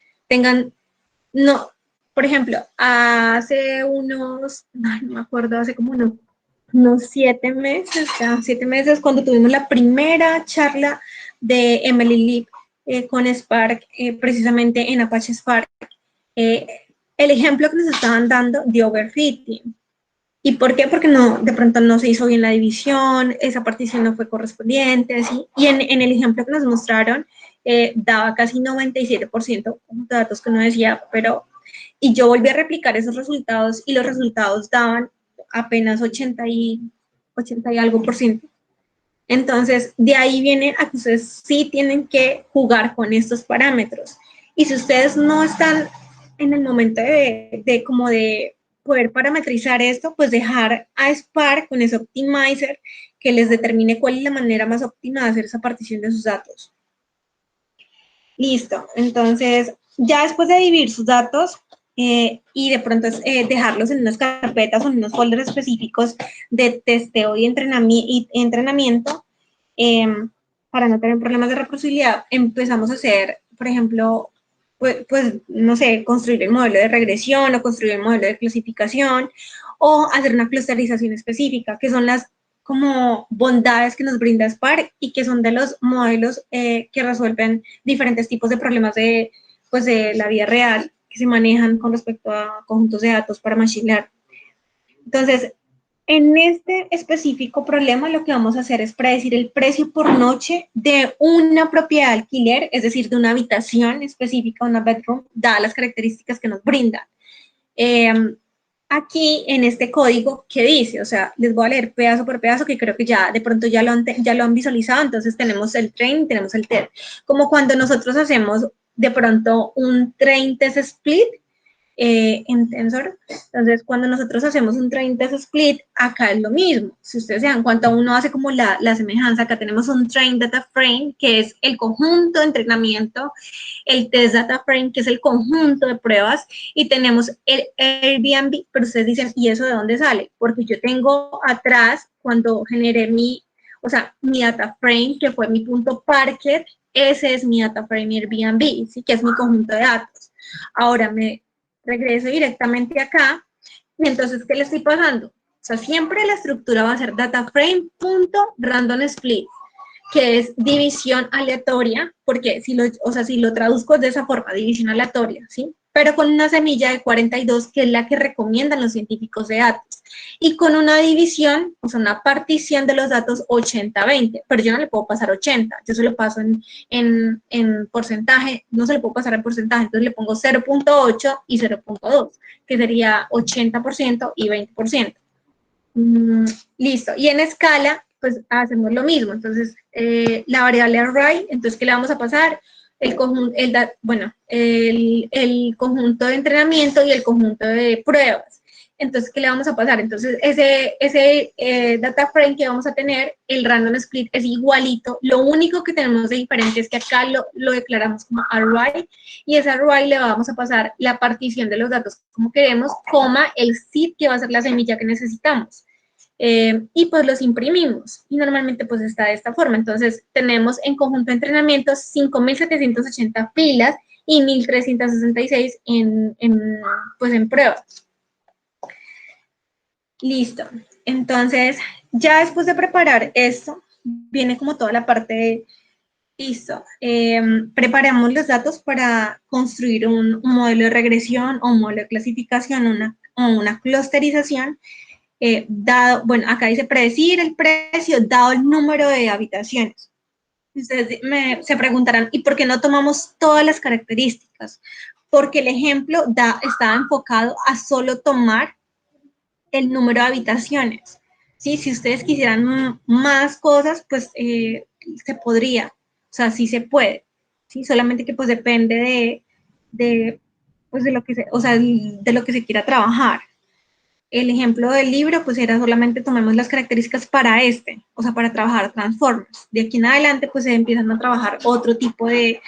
No, por ejemplo, hace unos, no me acuerdo, hace como unos 7 meses, cuando tuvimos la primera charla de Emily Lip con Spark, precisamente en Apache Spark, el ejemplo que nos estaban dando de overfitting. ¿Y por qué? Porque de pronto no se hizo bien la división, esa partición no fue correspondiente, ¿sí? Y en el ejemplo que nos mostraron, daba casi 97% de datos que uno decía, y yo volví a replicar esos resultados y los resultados daban apenas 80 y algo por ciento. Entonces, de ahí viene a que ustedes sí tienen que jugar con estos parámetros. Y si ustedes no están en el momento de poder parametrizar esto, pues dejar a Spark con ese optimizer que les determine cuál es la manera más óptima de hacer esa partición de sus datos. Listo. Entonces, ya después de dividir sus datos y de pronto dejarlos en unas carpetas o en unos folders específicos de testeo y entrenamiento, para no tener problemas de reproducibilidad, empezamos a hacer, por ejemplo, no sé, construir el modelo de regresión o construir el modelo de clasificación o hacer una clusterización específica, que son las como bondades que nos brinda Spark y que son de los modelos que resuelven diferentes tipos de problemas de la vida real que se manejan con respecto a conjuntos de datos para Machine Learning. Entonces, en este específico problema lo que vamos a hacer es predecir el precio por noche de una propiedad de alquiler, es decir, de una habitación específica, una bedroom, dadas las características que nos brindan. Aquí en este código, ¿qué dice? O sea, les voy a leer pedazo por pedazo, que creo que ya de pronto ya lo han visualizado. Entonces tenemos el train, tenemos el TED. Como cuando nosotros hacemos de pronto un train test split, en Tensor. Entonces, cuando nosotros hacemos un train test split, acá es lo mismo. Si ustedes se dan cuenta, uno hace como la semejanza. Acá tenemos un train data frame, que es el conjunto de entrenamiento, el test data frame, que es el conjunto de pruebas, y tenemos el Airbnb, pero ustedes dicen, ¿y eso de dónde sale? Porque yo tengo atrás, cuando generé mi data frame, que fue mi punto Parquet, ese es mi data frame Airbnb, ¿sí? Que es mi conjunto de datos. Ahora me regreso directamente acá, y entonces, ¿qué le estoy pasando? O sea, siempre la estructura va a ser dataframe.randomSplit, que es división aleatoria, porque si lo traduzco de esa forma, división aleatoria, ¿sí? Pero con una semilla de 42, que es la que recomiendan los científicos de datos, y con una división, o sea, una partición de los datos 80-20, pero yo no le puedo pasar 80, yo se lo paso en porcentaje, no se le puedo pasar en porcentaje, entonces le pongo 0.8 y 0.2, que sería 80% y 20%. Listo. Y en escala, pues hacemos lo mismo. Entonces, la variable array, entonces, ¿qué le vamos a pasar? El conjunto de entrenamiento y el conjunto de pruebas. Entonces, ¿qué le vamos a pasar? Entonces, ese data frame que vamos a tener, el random split es igualito. Lo único que tenemos de diferente es que acá lo declaramos como array, y ese array le vamos a pasar la partición de los datos como queremos, coma el seed, que va a ser la semilla que necesitamos. Y pues los imprimimos, y normalmente pues está de esta forma. Entonces tenemos en conjunto de entrenamiento 5.780 filas y 1.366 en pruebas. Listo. Entonces, ya después de preparar esto, viene como toda la parte de, listo, preparamos los datos para construir un modelo de regresión o un modelo de clasificación, una clusterización. Acá dice predecir el precio dado el número de habitaciones. Ustedes se preguntarán, ¿y por qué no tomamos todas las características? Porque el ejemplo estaba enfocado a solo tomar el número de habitaciones. ¿Sí? Si ustedes quisieran más cosas, pues se podría, o sea, sí se puede, ¿sí? Solamente que pues depende pues, de lo que de lo que se quiera trabajar. El ejemplo del libro, pues era solamente tomemos las características para para trabajar Transformers. De aquí en adelante, pues se empiezan a trabajar otro tipo de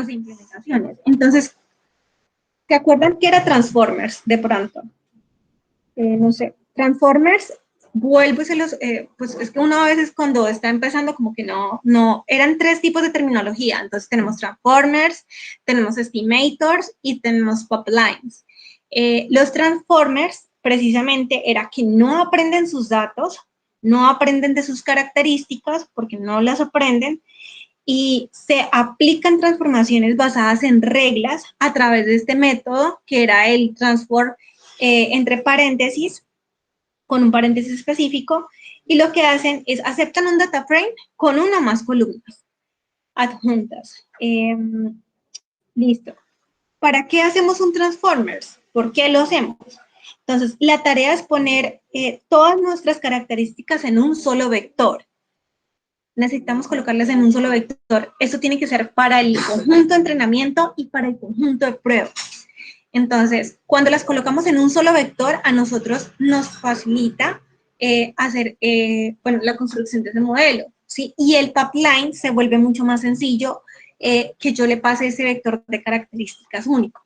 implementaciones. Entonces, ¿se acuerdan qué era Transformers de pronto? No sé, Transformers, vuelvo y pues es que uno a veces cuando está empezando como que no, eran 3 tipos de terminología. Entonces tenemos Transformers, tenemos Estimators y tenemos Pipelines. Los Transformers precisamente era que no aprenden sus datos, no aprenden de sus características porque no las aprenden, y se aplican transformaciones basadas en reglas a través de este método que era el transform entre paréntesis, con un paréntesis específico, y lo que hacen es aceptan un data frame con una o más columnas adjuntas. Listo. ¿Para qué hacemos un Transformers? ¿Por qué lo hacemos? Entonces, la tarea es poner todas nuestras características en un solo vector. Necesitamos colocarlas en un solo vector. Esto tiene que ser para el conjunto de entrenamiento y para el conjunto de pruebas. Entonces, cuando las colocamos en un solo vector, a nosotros nos facilita hacer la construcción de ese modelo, ¿sí? Y el pipeline se vuelve mucho más sencillo que yo le pase ese vector de características único.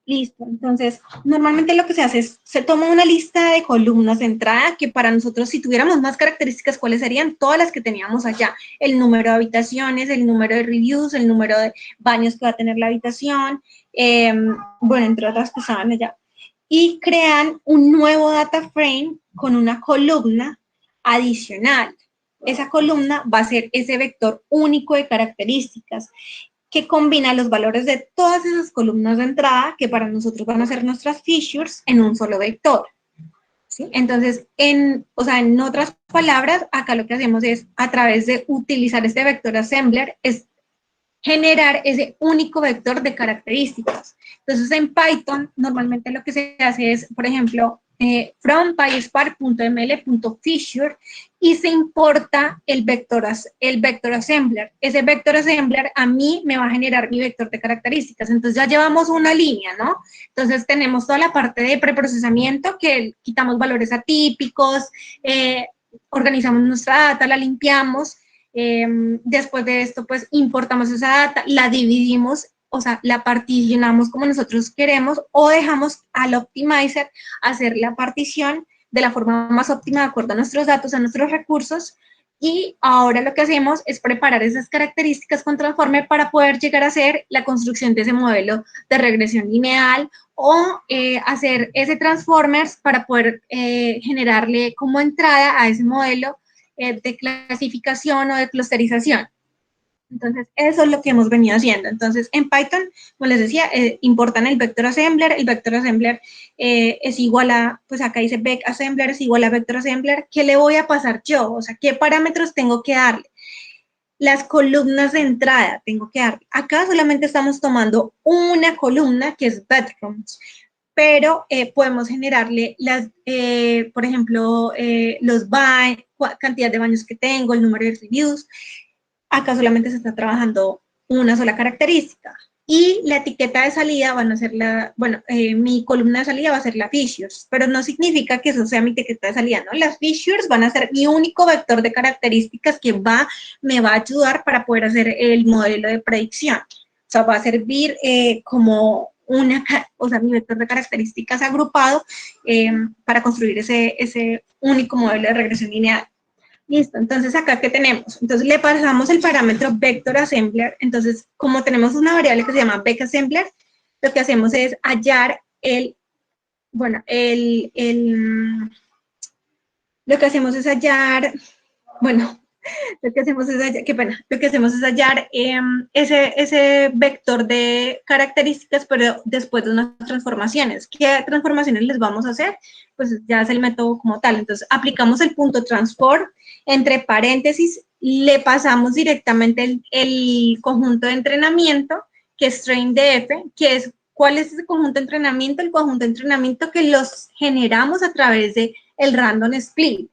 Listo, entonces, normalmente lo que se hace es, se toma una lista de columnas de entrada que para nosotros, si tuviéramos más características, ¿cuáles serían? Todas las que teníamos allá, el número de habitaciones, el número de reviews, el número de baños que va a tener la habitación, entre otras que estaban allá. Y crean un nuevo data frame con una columna adicional. Esa columna va a ser ese vector único de características que combina los valores de todas esas columnas de entrada que para nosotros van a ser nuestras features en un solo vector. ¿Sí? Entonces, en otras palabras, acá lo que hacemos es, a través de utilizar este vector assembler, es generar ese único vector de características. Entonces, en Python, normalmente lo que se hace es, por ejemplo, from PySpark.ml.feature y se importa el vector assembler. Ese vector assembler a mí me va a generar mi vector de características. Entonces ya llevamos una línea, ¿no? Entonces tenemos toda la parte de preprocesamiento, que quitamos valores atípicos, organizamos nuestra data, la limpiamos. Después de esto, pues importamos esa data, la dividimos, o sea, la particionamos como nosotros queremos, o dejamos al optimizer hacer la partición de la forma más óptima de acuerdo a nuestros datos, a nuestros recursos, y ahora lo que hacemos es preparar esas características con Transformer para poder llegar a hacer la construcción de ese modelo de regresión lineal, o hacer ese Transformers para poder generarle como entrada a ese modelo de clasificación o de clusterización. Entonces, eso es lo que hemos venido haciendo. Entonces, en Python, como les decía, importan el vector assembler. El vector assembler es igual a, pues acá dice vec assembler es igual a vector assembler. ¿Qué le voy a pasar yo? O sea, ¿qué parámetros tengo que darle? Las columnas de entrada tengo que darle. Acá solamente estamos tomando una columna, que es bedrooms, pero podemos generarle las, por ejemplo, los baños, cantidad de baños que tengo, el número de reviews. Acá solamente se está trabajando una sola característica. Y la etiqueta de salida van a ser mi columna de salida va a ser la features, pero no significa que eso sea mi etiqueta de salida, ¿no? Las features van a ser mi único vector de características que me va a ayudar para poder hacer el modelo de predicción. O sea, va a servir como mi vector de características agrupado para construir ese único modelo de regresión lineal. Listo, entonces acá, ¿qué tenemos? Entonces le pasamos el parámetro vector assembler. Entonces, como tenemos una variable que se llama vec assembler, lo que hacemos es hallar lo que hacemos es hallar, ese vector de características, pero después de unas transformaciones. ¿Qué transformaciones les vamos a hacer? Pues ya es el método como tal. Entonces, aplicamos el punto transform, entre paréntesis, le pasamos directamente el conjunto de entrenamiento, que es trainDF, que es, ¿cuál es ese conjunto de entrenamiento? El conjunto de entrenamiento que los generamos a través de el random split.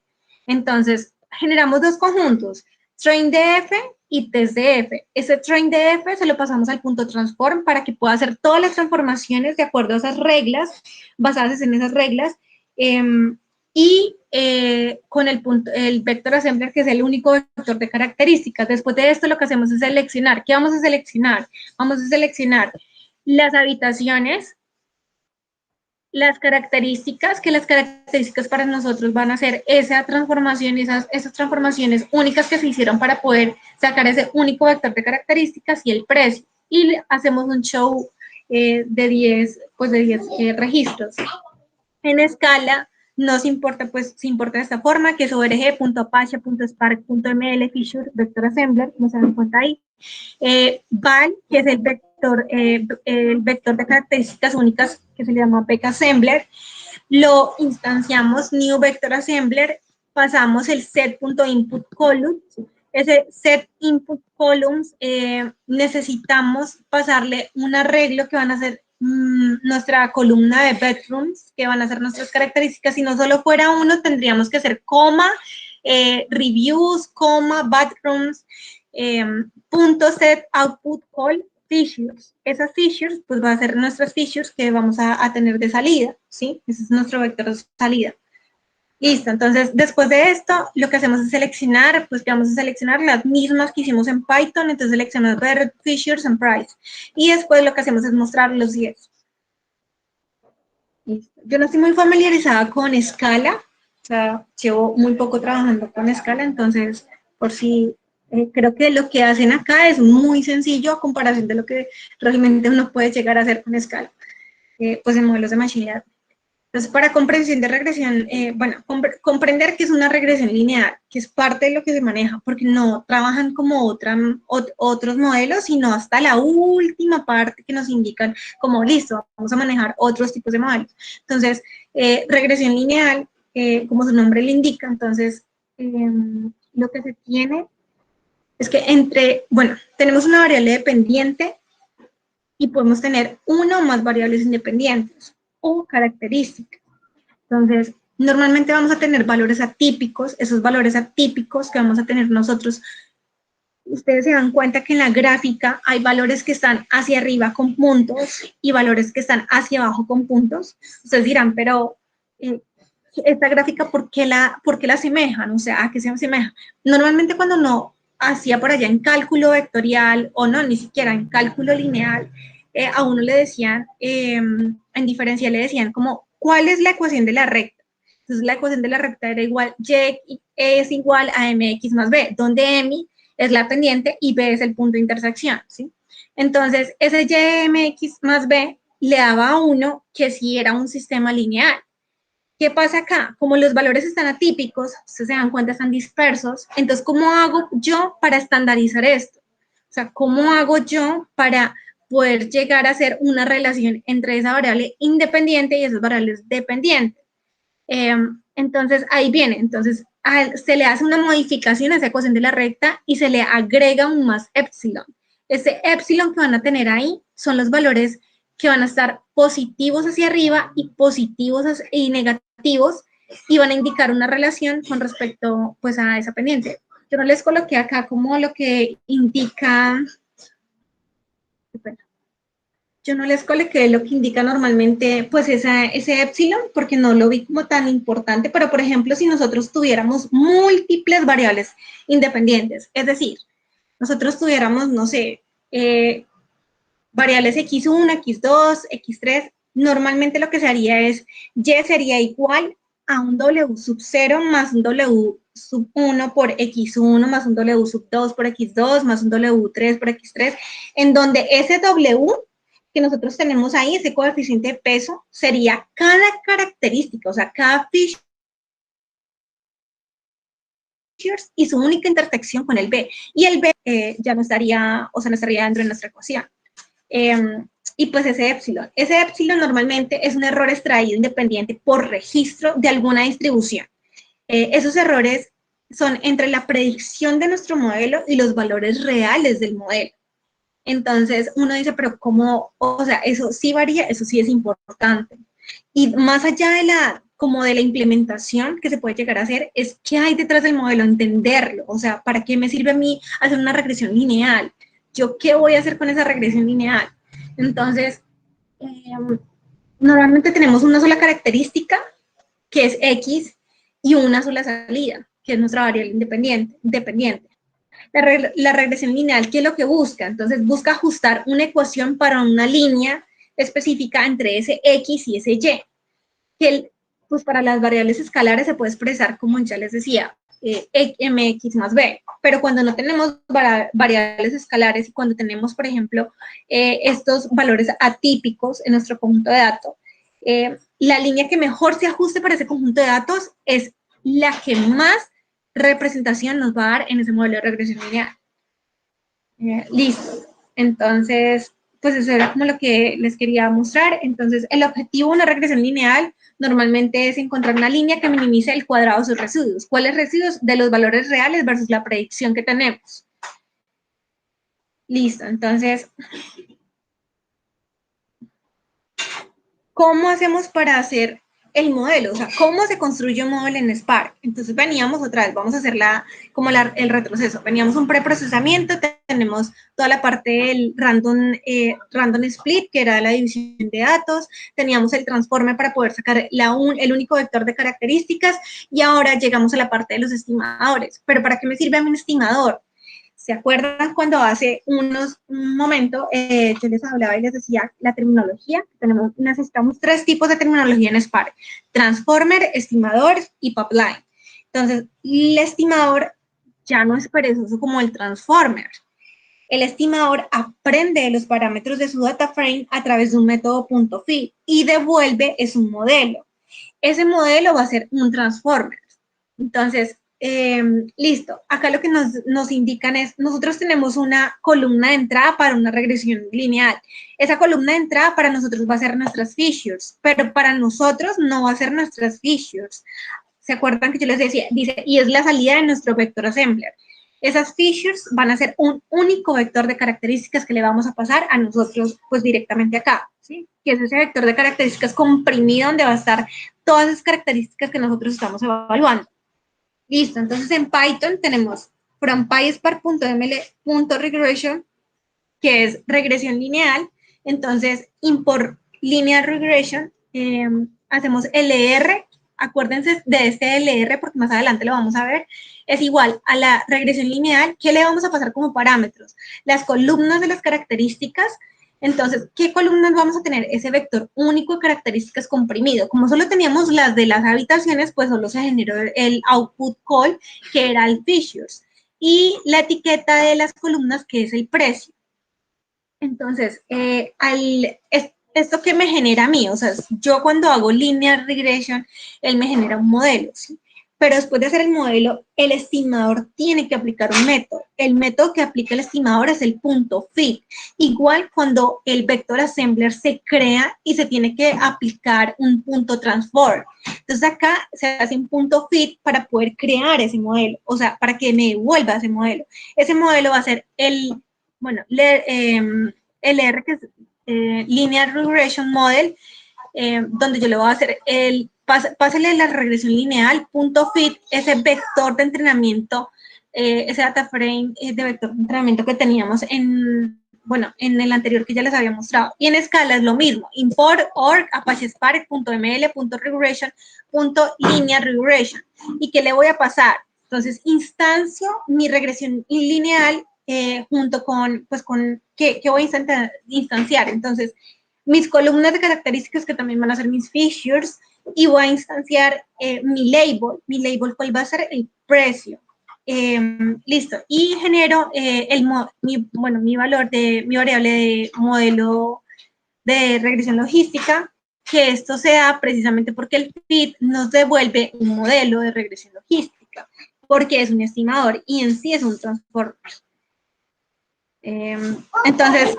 Entonces, generamos dos conjuntos, trainDF y testDF. Ese trainDF se lo pasamos al punto transform para que pueda hacer todas las transformaciones de acuerdo a esas reglas, basadas en esas reglas, con el vector assembler, que es el único vector de características. Después de esto, lo que hacemos es seleccionar. ¿Qué vamos a seleccionar? Vamos a seleccionar las habitaciones, las características para nosotros van a ser esa transformación, esas transformaciones únicas que se hicieron para poder sacar ese único vector de características, y el precio. Y hacemos un show de 10 registros. En escala nos importa, pues se importa de esta forma, que es org.apache.spark.ml feature vector assembler, como se dan cuenta ahí. Val, que es el vector de características únicas, que se le llama vec assembler, lo instanciamos new vector assembler, pasamos el set.input columns. Ese set input columns necesitamos pasarle un arreglo que van a ser nuestra columna de bedrooms, que van a ser nuestras características. Si no solo fuera uno, tendríamos que hacer coma, reviews, coma, bedrooms, punto set output call features. Esas features, pues va a ser nuestras features que vamos a tener de salida, ¿sí? Ese es nuestro vector de salida. Listo, entonces después de esto, lo que hacemos es seleccionar, pues que vamos a seleccionar las mismas que hicimos en Python. Entonces seleccionamos Better Features and Price. Y después lo que hacemos es mostrar los 10. Listo. Yo no estoy muy familiarizada con Scala, o sea, llevo muy poco trabajando con Scala, entonces, por si, creo que lo que hacen acá es muy sencillo a comparación de lo que realmente uno puede llegar a hacer con Scala, pues en modelos de Machine Learning. Entonces, para comprensión de regresión, comprender que es una regresión lineal, que es parte de lo que se maneja, porque no trabajan como otros modelos, sino hasta la última parte que nos indican como, listo, vamos a manejar otros tipos de modelos. Entonces, regresión lineal, como su nombre le indica, entonces, lo que se tiene es que tenemos una variable dependiente y podemos tener una o más variables independientes o características. Entonces, normalmente vamos a tener valores atípicos, esos valores atípicos que vamos a tener nosotros. Ustedes se dan cuenta que en la gráfica hay valores que están hacia arriba con puntos y valores que están hacia abajo con puntos. Ustedes dirán, pero esta gráfica, ¿por qué la asemejan? O sea, ¿a qué se asemeja? Normalmente cuando no hacía por allá en cálculo vectorial, o no, ni siquiera en cálculo lineal, a uno le decían, en diferencial le decían como, ¿cuál es la ecuación de la recta? Entonces la ecuación de la recta era igual, y es igual a mx más b, donde m es la pendiente y b es el punto de intersección, ¿sí? Entonces, ese y más b le daba a uno que sí era un sistema lineal. ¿Qué pasa acá? Como los valores están atípicos, ustedes se dan cuenta, están dispersos, entonces, ¿cómo hago yo para estandarizar esto? O sea, ¿cómo hago yo para poder llegar a hacer una relación entre esa variable independiente y esas variables dependientes? Entonces, ahí viene. Entonces, se le hace una modificación a esa ecuación de la recta y se le agrega un más épsilon. Ese épsilon que van a tener ahí son los valores que van a estar positivos hacia arriba y positivos y negativos y van a indicar una relación con respecto pues a esa pendiente. Yo no les coloqué acá como lo que indica, yo no les coloqué lo que indica normalmente pues ese épsilon porque no lo vi como tan importante, pero por ejemplo si nosotros tuviéramos múltiples variables independientes, es decir, nosotros tuviéramos, no sé, variables x1, x2, x3, normalmente lo que se haría es y sería igual a un w sub 0 más un w sub 1 por x1 más un w sub 2 por x2 más un w3 por x3, en donde ese w que nosotros tenemos ahí, ese coeficiente de peso, sería cada característica, o sea, cada feature y su única intersección con el b. Y el b ya no estaría, o sea, no estaría dentro de nuestra ecuación. Y pues ese épsilon normalmente es un error extraído independiente por registro de alguna distribución. Esos errores son entre la predicción de nuestro modelo y los valores reales del modelo. Entonces uno dice, pero ¿cómo? O sea, eso sí varía, eso sí es importante. Y más allá de como de la implementación que se puede llegar a hacer, es qué hay detrás del modelo, entenderlo. O sea, ¿para qué me sirve a mí hacer una regresión lineal? ¿Yo qué voy a hacer con esa regresión lineal? Entonces, normalmente tenemos una sola característica, que es X, y una sola salida, que es nuestra variable dependiente. La regresión lineal, ¿qué es lo que busca? Entonces, busca ajustar una ecuación para una línea específica entre ese X y ese Y, que pues para las variables escalares se puede expresar como ya les decía, mx más b, pero cuando no tenemos variables escalares y cuando tenemos, por ejemplo, estos valores atípicos en nuestro conjunto de datos, la línea que mejor se ajuste para ese conjunto de datos es la que más representación nos va a dar en ese modelo de regresión lineal. Listo. Entonces, pues eso era como lo que les quería mostrar. Entonces, el objetivo de una regresión lineal normalmente es encontrar una línea que minimice el cuadrado de sus residuos. ¿Cuáles residuos? De los valores reales versus la predicción que tenemos. Listo. Entonces, ¿cómo hacemos para hacer el modelo? O sea, ¿cómo se construye un modelo en Spark? Entonces veníamos otra vez, vamos a hacer el retroceso. Veníamos un preprocesamiento, tenemos toda la parte del random split, que era la división de datos, teníamos el transformer para poder sacar el único vector de características, y ahora llegamos a la parte de los estimadores. ¿Pero para qué me sirve un estimador? ¿Se acuerdan cuando hace un momento yo les hablaba y les decía la terminología? Necesitamos 3 tipos de terminología en Spark: transformer, estimador y pipeline. Entonces, el estimador ya no es perezoso como el transformer. El estimador aprende los parámetros de su data frame a través de un método .fit y devuelve un modelo. Ese modelo va a ser un transformer. Entonces, listo. Acá lo que nos indican es, nosotros tenemos una columna de entrada para una regresión lineal. Esa columna de entrada para nosotros va a ser nuestras features, pero para nosotros no va a ser nuestras features. ¿Se acuerdan que yo les decía? Dice, y es la salida de nuestro vector assembler. Esas features van a ser un único vector de características que le vamos a pasar a nosotros, pues directamente acá, ¿sí? Que es ese vector de características comprimido donde va a estar todas esas características que nosotros estamos evaluando. Listo, entonces en Python tenemos from PySpark.ml.regression, que es regresión lineal. Entonces, import linear regression, hacemos LR, acuérdense de este LR porque más adelante lo vamos a ver, es igual a la regresión lineal. ¿Qué le vamos a pasar como parámetros? Las columnas de las características. Entonces, ¿qué columnas vamos a tener? Ese vector único de características comprimido. Como solo teníamos las de las habitaciones, pues solo se generó el output call, que era el features. Y la etiqueta de las columnas, que es el precio. Entonces, esto que me genera a mí, o sea, yo cuando hago linear regression, él me genera un modelo, ¿sí? Pero después de hacer el modelo, el estimador tiene que aplicar un método. El método que aplica el estimador es el punto fit. Igual cuando el vector assembler se crea y se tiene que aplicar un punto transform. Entonces acá se hace un punto fit para poder crear ese modelo, o sea, para que me devuelva ese modelo. Ese modelo va a ser bueno, LR, que es Linear Regression Model, donde yo le voy a hacer pásale la regresión lineal, punto fit, ese vector de entrenamiento, ese data frame de vector de entrenamiento que teníamos bueno, en el anterior que ya les había mostrado. Y en escala es lo mismo, import org apache spark.ml.regression, linear regression. ¿Y qué le voy a pasar? Entonces, instancio mi regresión lineal junto con, pues, ¿qué voy a instanciar? Entonces, mis columnas de características que también van a ser mis features y voy a instanciar mi label. Mi label, ¿cuál va a ser? El precio. Listo. Y genero mi valor de mi variable de modelo de regresión logística, que esto se da precisamente porque el fit nos devuelve un modelo de regresión logística, porque es un estimador y en sí es un transformer. Entonces,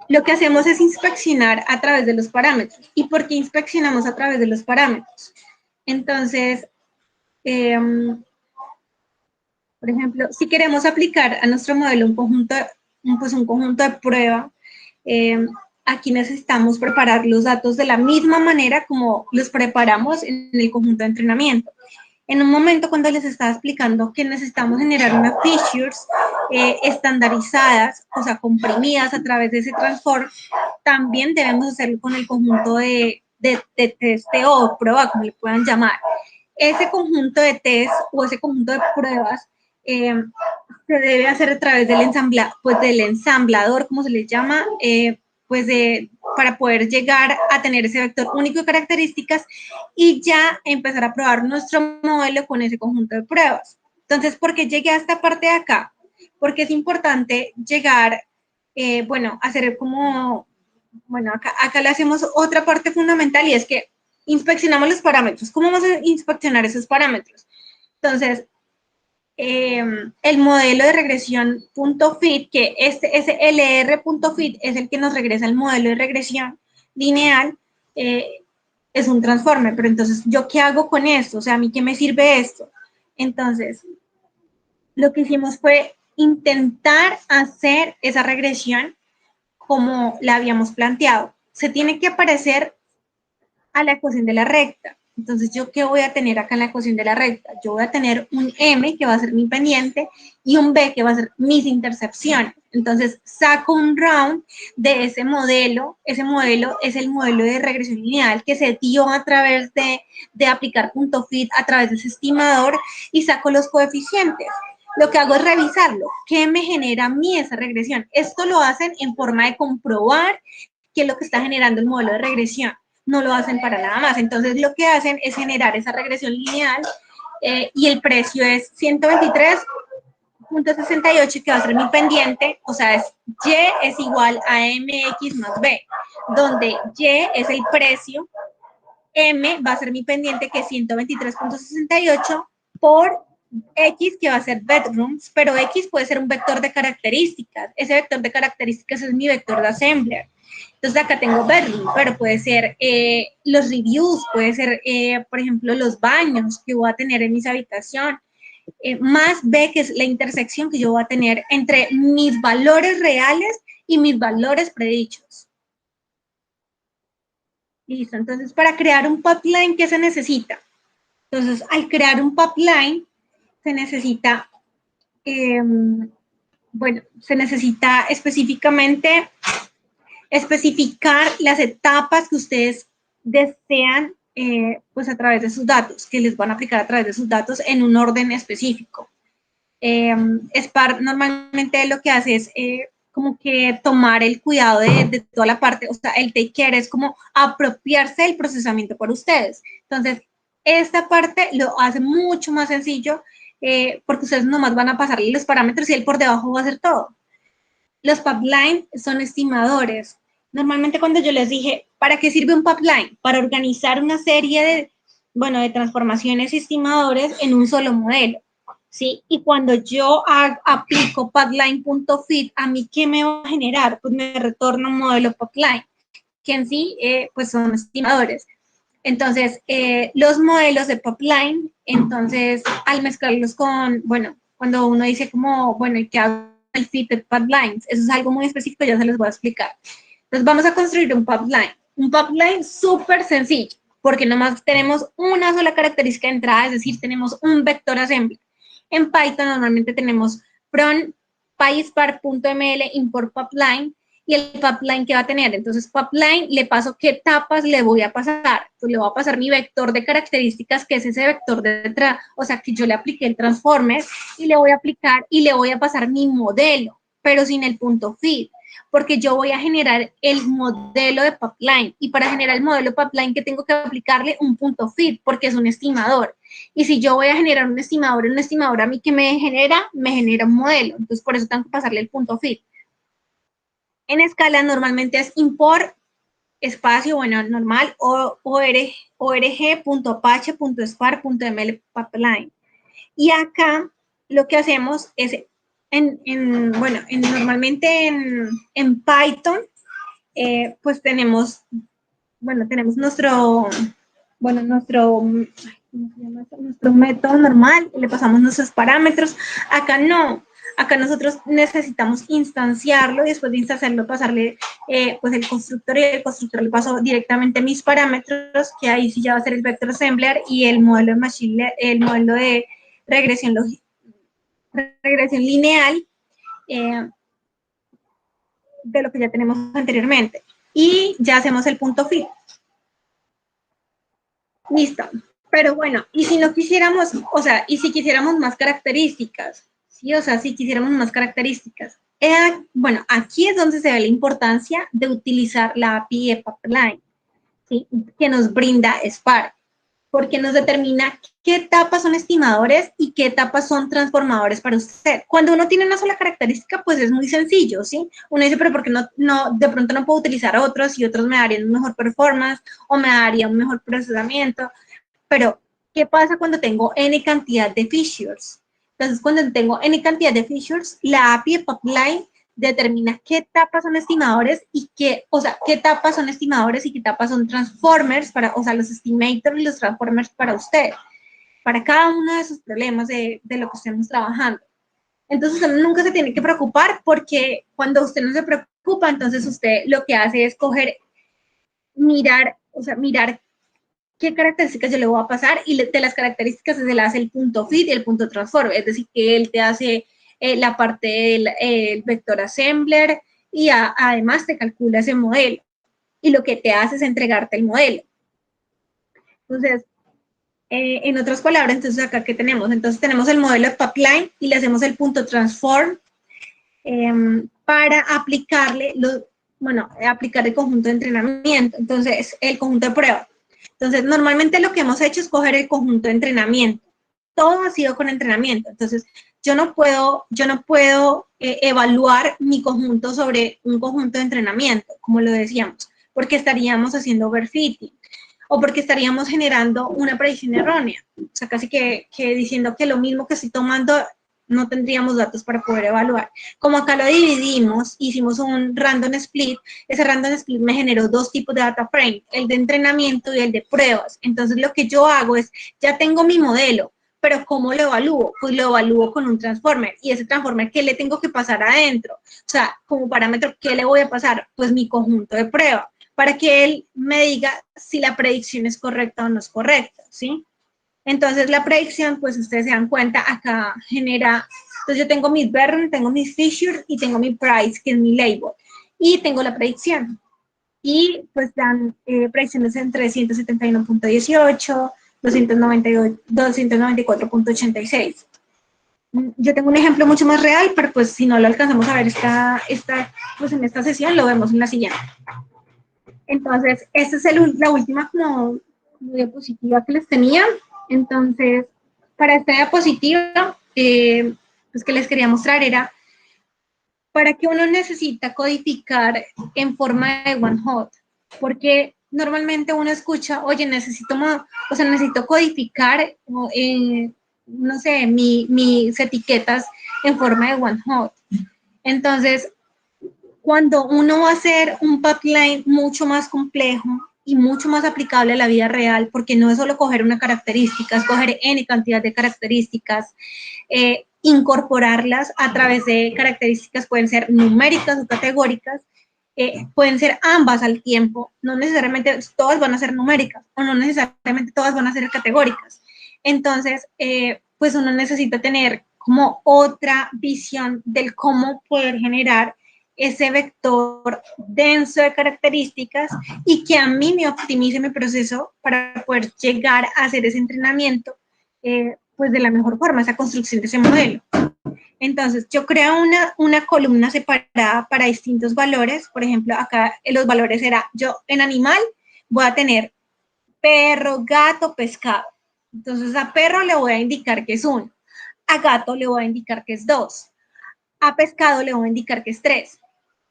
lo que hacemos es inspeccionar a través de los parámetros. ¿Y por qué inspeccionamos a través de los parámetros? Entonces, por ejemplo, si queremos aplicar a nuestro modelo un conjunto de prueba, aquí necesitamos preparar los datos de la misma manera como los preparamos en el conjunto de entrenamiento. En un momento cuando les estaba explicando que necesitamos generar unas features estandarizadas, o sea, comprimidas a través de ese transform, también debemos hacerlo con el conjunto de testeo o prueba, como le puedan llamar. Ese conjunto de test o ese conjunto de pruebas se debe hacer a través del ensamblador, como se le llama, para poder llegar a tener ese vector único de características y ya empezar a probar nuestro modelo con ese conjunto de pruebas. Entonces, ¿por qué llegué a esta parte de acá? Porque es importante llegar, hacer como, acá le hacemos otra parte fundamental y es que inspeccionamos los parámetros. ¿Cómo vamos a inspeccionar esos parámetros? Entonces, el modelo de regresión .fit, que ese LR.fit es el que nos regresa el modelo de regresión lineal, es un transformer, pero entonces, ¿yo qué hago con esto? O sea, ¿a mí qué me sirve esto? Entonces, lo que hicimos fue intentar hacer esa regresión como la habíamos planteado. Se tiene que aparecer a la ecuación de la recta. Entonces, ¿yo qué voy a tener acá en la ecuación de la recta? Yo voy a tener un M, que va a ser mi pendiente, y un B, que va a ser mis intercepciones. Entonces, saco un round de ese modelo. Ese modelo es el modelo de regresión lineal que se dio a través de aplicar punto fit a través de ese estimador y saco los coeficientes. Lo que hago es revisarlo. ¿Qué me genera a mí esa regresión? Esto lo hacen en forma de comprobar qué es lo que está generando el modelo de regresión. No lo hacen para nada más. Entonces, lo que hacen es generar esa regresión lineal y el precio es 123.68, que va a ser mi pendiente, o sea, Y es igual a MX más B, donde Y es el precio, M va a ser mi pendiente, que es 123.68 por X, que va a ser bedrooms, pero X puede ser un vector de características. Ese vector de características es mi vector de assembler. Entonces acá tengo bedroom, pero puede ser los reviews, puede ser, por ejemplo, los baños que voy a tener en mis habitaciones. más B, que es la intersección que yo voy a tener entre mis valores reales y mis valores predichos. Listo, entonces para crear un pipeline, ¿qué se necesita? Entonces, al crear un pipeline, se necesita, bueno, se necesita específicamente especificar las etapas que ustedes desean, pues a través de sus datos, que les van a aplicar a través de sus datos en un orden específico. Spark normalmente lo que hace es como que tomar el cuidado de toda la parte, o sea, el take care es como apropiarse del procesamiento por ustedes. Entonces, esta parte lo hace mucho más sencillo porque ustedes nomás van a pasarle los parámetros y él por debajo va a hacer todo. Los pipelines son estimadores. Normalmente cuando yo les dije, ¿para qué sirve un pipeline? Para organizar una serie de, bueno, de transformaciones y estimadores en un solo modelo. ¿Sí? Y cuando yo aplico pipeline.fit, ¿a mí qué me va a generar? Pues me retorna un modelo pipeline, que en sí, pues son estimadores. Entonces, los modelos de pipeline, entonces, al mezclarlos con, bueno, cuando uno dice como, bueno, ¿y qué hago el fitted pipelines? Eso es algo muy específico, ya se los voy a explicar. Entonces, vamos a construir un pipeline súper sencillo, porque nomás tenemos una sola característica de entrada, es decir, tenemos un vector assembly. En Python normalmente tenemos from PySpark.ml import pipeline y el pipeline que va a tener. Entonces, pipeline le paso qué etapas le voy a pasar. Entonces, le voy a pasar mi vector de características, que es ese vector de, o sea, que yo le apliqué el transformer y le voy a aplicar y le voy a pasar mi modelo, pero sin el punto feed, porque yo voy a generar el modelo de pipeline y para generar el modelo de pipeline que tengo que aplicarle un punto feed porque es un estimador. Y si yo voy a generar un estimador a mí que me genera un modelo. Entonces, por eso tengo que pasarle el punto feed. En Scala normalmente es import espacio, bueno, normal, org.apache.spark.ml pipeline. Y acá lo que hacemos es, normalmente en Python, pues tenemos, bueno, tenemos nuestro método normal, le pasamos nuestros parámetros. Acá no, acá nosotros necesitamos instanciarlo y después de instanciarlo pasarle pues el constructor, y el constructor le paso directamente mis parámetros, que ahí sí ya va a ser el vector assembler y el modelo de el modelo de regresión lineal de lo que ya tenemos anteriormente. Y ya hacemos el punto feed. Listo. Pero bueno, y si no quisiéramos, o sea, y si quisiéramos más características, ¿sí? O sea, si quisiéramos más características. Bueno, aquí es donde se ve la importancia de utilizar la API de Pipeline, ¿sí? Que nos brinda Spark, porque nos determina qué etapas son estimadores y qué etapas son transformadores para usted. Cuando uno tiene una sola característica, pues es muy sencillo, ¿sí? Uno dice, pero ¿por qué de pronto no puedo utilizar otros y otros me darían un mejor performance o me daría un mejor procesamiento? Pero, ¿qué pasa cuando tengo N cantidad de features? Entonces, cuando tengo N cantidad de features, la API de Pipeline determina qué etapas son estimadores y qué etapas son estimadores y qué etapas son transformers, o sea, los estimators y los transformers para usted, para cada uno de esos problemas de lo que estemos trabajando. Entonces, usted nunca se tiene que preocupar porque cuando usted no se preocupa, entonces usted lo que hace es mirar qué características yo le voy a pasar y de las características se le hace el punto feed y el punto transform, es decir, que él te hace la parte del vector assembler y además te calcula ese modelo y lo que te hace es entregarte el modelo. Entonces, en otras palabras, entonces acá ¿qué tenemos? Entonces tenemos el modelo de pipeline y le hacemos el punto transform para aplicarle aplicar el conjunto de entrenamiento. Entonces, el conjunto de prueba. Entonces, normalmente lo que hemos hecho es coger el conjunto de entrenamiento. Todo ha sido con entrenamiento. Entonces, yo no puedo evaluar mi conjunto sobre un conjunto de entrenamiento, como lo decíamos, porque estaríamos haciendo overfitting o porque estaríamos generando una predicción errónea. O sea, casi que diciendo que lo mismo que estoy tomando no tendríamos datos para poder evaluar. Como acá lo dividimos, hicimos un random split, ese random split me generó dos tipos de data frame, el de entrenamiento y el de pruebas. Entonces, lo que yo hago es, ya tengo mi modelo, pero ¿cómo lo evalúo? Pues lo evalúo con un transformer, y ese transformer, ¿qué le tengo que pasar adentro? O sea, como parámetro, ¿qué le voy a pasar? Pues mi conjunto de prueba, para que él me diga si la predicción es correcta o no es correcta, ¿sí? Entonces la predicción, pues ustedes se dan cuenta, acá genera, entonces yo tengo mis Vernon, tengo mis Fisher y tengo mi Price, que es mi label, y tengo la predicción. Y pues dan predicciones entre 171.18, 294.86. Yo tengo un ejemplo mucho más real, pero pues si no lo alcanzamos a ver pues en esta sesión, lo vemos en la siguiente. Entonces, esta es la última como diapositiva que les tenía. Entonces, para esta diapositiva, pues que les quería mostrar era para qué uno necesita codificar en forma de one hot, porque normalmente uno escucha, oye, necesito codificar, no sé, mis etiquetas en forma de one hot. Entonces, cuando uno va a hacer un pipeline mucho más complejo y mucho más aplicable a la vida real, porque no es solo coger una característica, es coger N cantidad de características, incorporarlas a través de características, pueden ser numéricas o categóricas, pueden ser ambas al tiempo, no necesariamente todas van a ser numéricas o no necesariamente todas van a ser categóricas. Entonces, pues uno necesita tener como otra visión del cómo poder generar ese vector denso de características y que a mí me optimice mi proceso para poder llegar a hacer ese entrenamiento pues de la mejor forma, esa construcción de ese modelo. Entonces, yo creo una columna separada para distintos valores. Por ejemplo, acá los valores era, yo en animal voy a tener perro, gato, pescado. Entonces, a perro le voy a indicar que es 1, a gato le voy a indicar que es 2, a pescado le voy a indicar que es 3.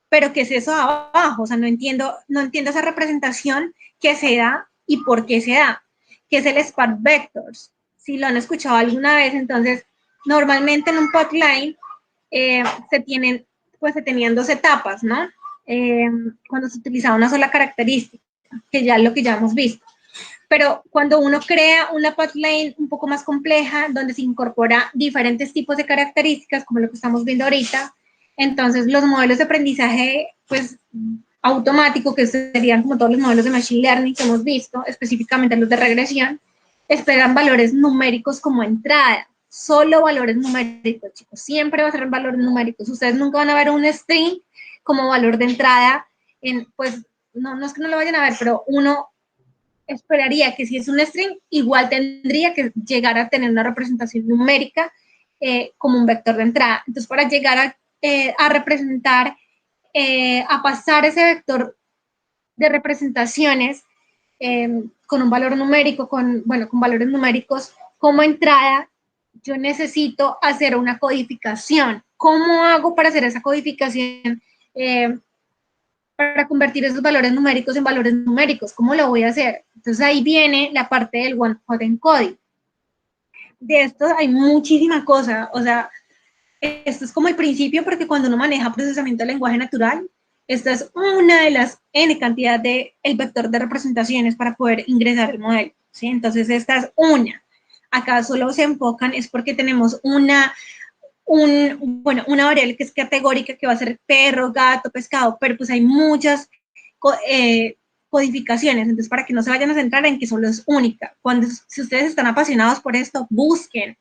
Pero ¿qué es eso abajo? O sea, no entiendo esa representación que se da y por qué se da, que es el Spark Vectors. Si lo han escuchado alguna vez, entonces, normalmente en un pipeline se tenían 2 etapas, ¿no? Cuando se utilizaba una sola característica, que ya es lo que ya hemos visto. Pero cuando uno crea una pipeline un poco más compleja, donde se incorpora diferentes tipos de características, como lo que estamos viendo ahorita, entonces los modelos de aprendizaje, pues, automático, que serían como todos los modelos de Machine Learning que hemos visto, específicamente los de regresión, esperan valores numéricos como entrada, solo valores numéricos, chicos, siempre va a ser valores numéricos. Ustedes nunca van a ver un string como valor de entrada, pues, no es que no lo vayan a ver, pero uno esperaría que si es un string, igual tendría que llegar a tener una representación numérica como un vector de entrada. Entonces, para llegar a representar, a pasar ese vector de representaciones con un valor numérico, con valores numéricos como entrada, yo necesito hacer una codificación. ¿Cómo hago para hacer esa codificación? Para convertir esos valores numéricos en valores numéricos. ¿Cómo lo voy a hacer? Entonces ahí viene la parte del one hot encoding. De esto hay muchísima cosa, o sea, esto es como el principio, porque cuando uno maneja procesamiento de lenguaje natural, esta es una de las N cantidad de el vector de representaciones para poder ingresar el modelo, ¿sí? Entonces esta es una. Acá solo se enfocan, es porque tenemos una variable que es categórica, que va a ser perro, gato, pescado, pero pues hay muchas codificaciones, entonces para que no se vayan a centrar en que solo es única. Si ustedes están apasionados por esto, busquen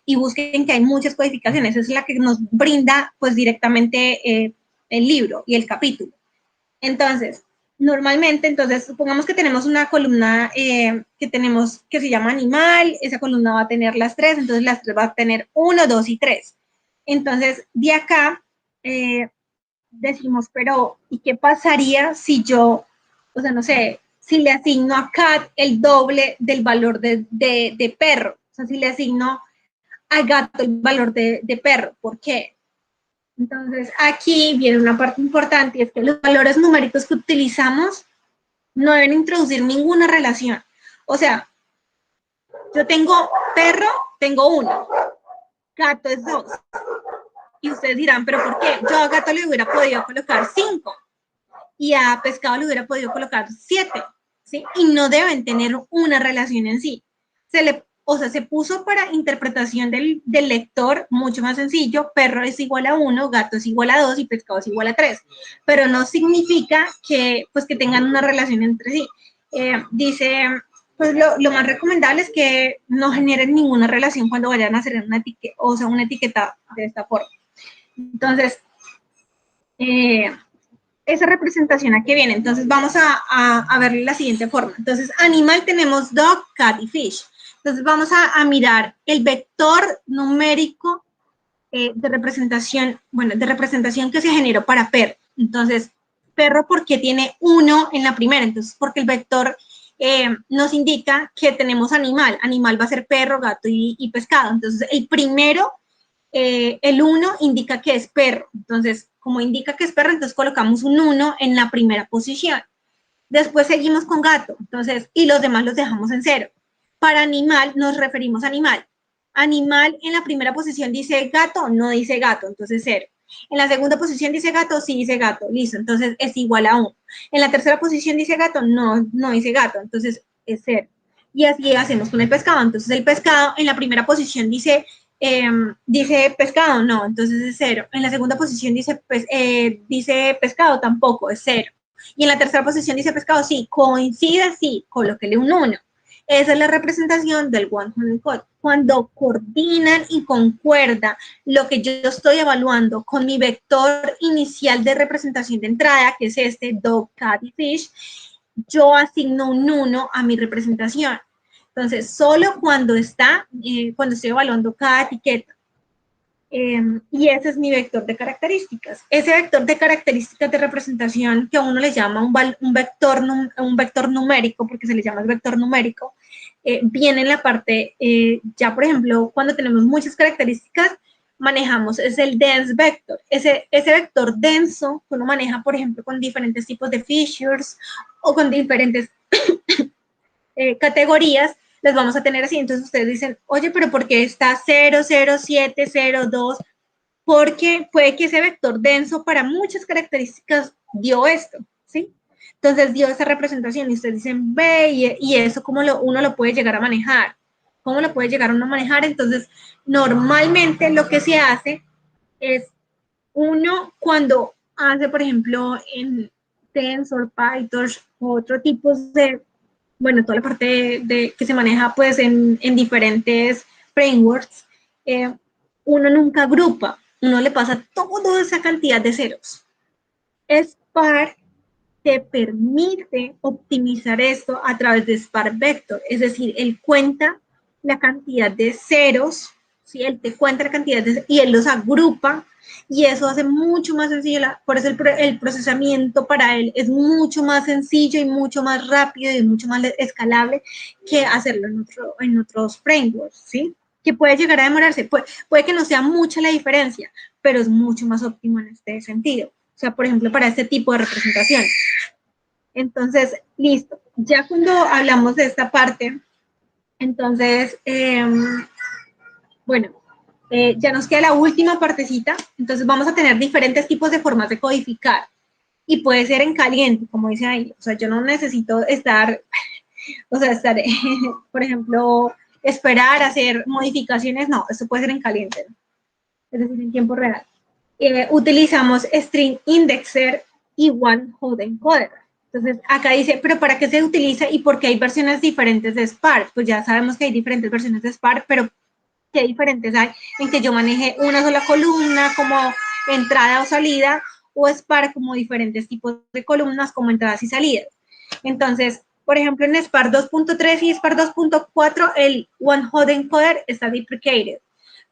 que hay muchas codificaciones, esa es la que nos brinda pues directamente el libro y el capítulo. Entonces, normalmente, entonces, supongamos que tenemos una columna que se llama animal, esa columna va a tener las 3, entonces las 3 va a tener 1, 2 y 3. Entonces, de acá decimos, pero ¿y qué pasaría si yo, o sea, no sé, si le asigno a cat el doble del valor de perro? O sea, si le asigno a gato el valor de perro, ¿por qué? Entonces, aquí viene una parte importante, y es que los valores numéricos que utilizamos no deben introducir ninguna relación. O sea, yo tengo perro, tengo 1, gato es 2. Y ustedes dirán, ¿pero por qué? Yo a gato le hubiera podido colocar 5 y a pescado le hubiera podido colocar 7, ¿sí? Y no deben tener una relación en sí. o sea, se puso para interpretación del lector mucho más sencillo, perro es igual a 1, gato es igual a 2 y pescado es igual a 3, pero no significa que, pues, que tengan una relación entre sí. Dice, pues lo más recomendable es que no generen ninguna relación cuando vayan a hacer una etiqueta, o sea, una etiqueta de esta forma. Entonces, esa representación a qué viene. Entonces vamos a verle la siguiente forma. Entonces, animal tenemos dog, cat y fish. Entonces vamos a mirar el vector numérico de representación, bueno, de representación que se generó para perro. Entonces, perro porque tiene 1 en la primera, entonces porque el vector nos indica que tenemos animal. Animal va a ser perro, gato y pescado. Entonces, el primero, el 1 indica que es perro. Entonces, como indica que es perro, entonces colocamos un 1 en la primera posición. Después seguimos con gato, entonces, y los demás los dejamos en 0. Para animal nos referimos a animal. Animal en la primera posición dice gato, no dice gato, entonces 0. En la segunda posición dice gato, sí dice gato, listo, entonces es igual a 1. En la tercera posición dice gato, no dice gato, entonces es 0. Y así hacemos con el pescado. Entonces el pescado en la primera posición dice pescado, no, entonces es 0. En la segunda posición dice pescado, tampoco, es 0. Y en la tercera posición dice pescado, sí, coincide, sí, colóquele un 1. Esa es la representación del one-hot code. Cuando coordinan y concuerda lo que yo estoy evaluando con mi vector inicial de representación de entrada, que es este, dog, cat y fish, yo asigno un 1 a mi representación. Entonces, solo cuando cuando estoy evaluando cada etiqueta. Y ese es mi vector de características. Ese vector de características de representación que a uno le llama un vector numérico, porque se le llama el vector numérico, viene en la parte, ya por ejemplo, cuando tenemos muchas características, manejamos, es el dense vector. Ese vector denso que uno maneja, por ejemplo, con diferentes tipos de features o con diferentes categorías, las vamos a tener así. Entonces ustedes dicen, oye, pero ¿por qué está 0, 0, 7, 0, 2? Porque puede que ese vector denso para muchas características dio esto, ¿sí? Entonces dio esa representación y ustedes dicen, ve, y eso cómo uno lo puede llegar a manejar. ¿Cómo lo puede llegar uno a manejar? Entonces, normalmente lo que se hace es uno cuando hace, por ejemplo, en Tensor, PyTorch, otro tipo de, bueno, toda la parte que se maneja pues en diferentes frameworks, uno nunca agrupa, uno le pasa toda esa cantidad de ceros. Spark te permite optimizar esto a través de Spark Vector, es decir, él cuenta la cantidad de ceros, ¿sí? Él te cuenta la cantidad de ceros y él los agrupa y eso hace mucho más sencillo, por eso el procesamiento para él es mucho más sencillo y mucho más rápido y mucho más escalable que hacerlo en otros frameworks, ¿sí? Que puede llegar a demorarse, puede que no sea mucha la diferencia, pero es mucho más óptimo en este sentido. O sea, por ejemplo, para este tipo de representación. Entonces, listo. Ya cuando hablamos de esta parte, entonces, bueno, ya nos queda la última partecita. Entonces, vamos a tener diferentes tipos de formas de codificar. Y puede ser en caliente, como dice ahí. O sea, yo no necesito estar, por ejemplo, esperar a hacer modificaciones. No, esto puede ser en caliente, ¿no? Es decir, en tiempo real. Utilizamos string indexer y one hot encoder. Entonces, acá dice, pero ¿para qué se utiliza y por qué hay versiones diferentes de Spark? Pues ya sabemos que hay diferentes versiones de Spark, pero ¿qué diferentes hay en que yo maneje una sola columna como entrada o salida o Spark como diferentes tipos de columnas como entradas y salidas? Entonces, por ejemplo, en Spark 2.3 y Spark 2.4 el one hot encoder está deprecated,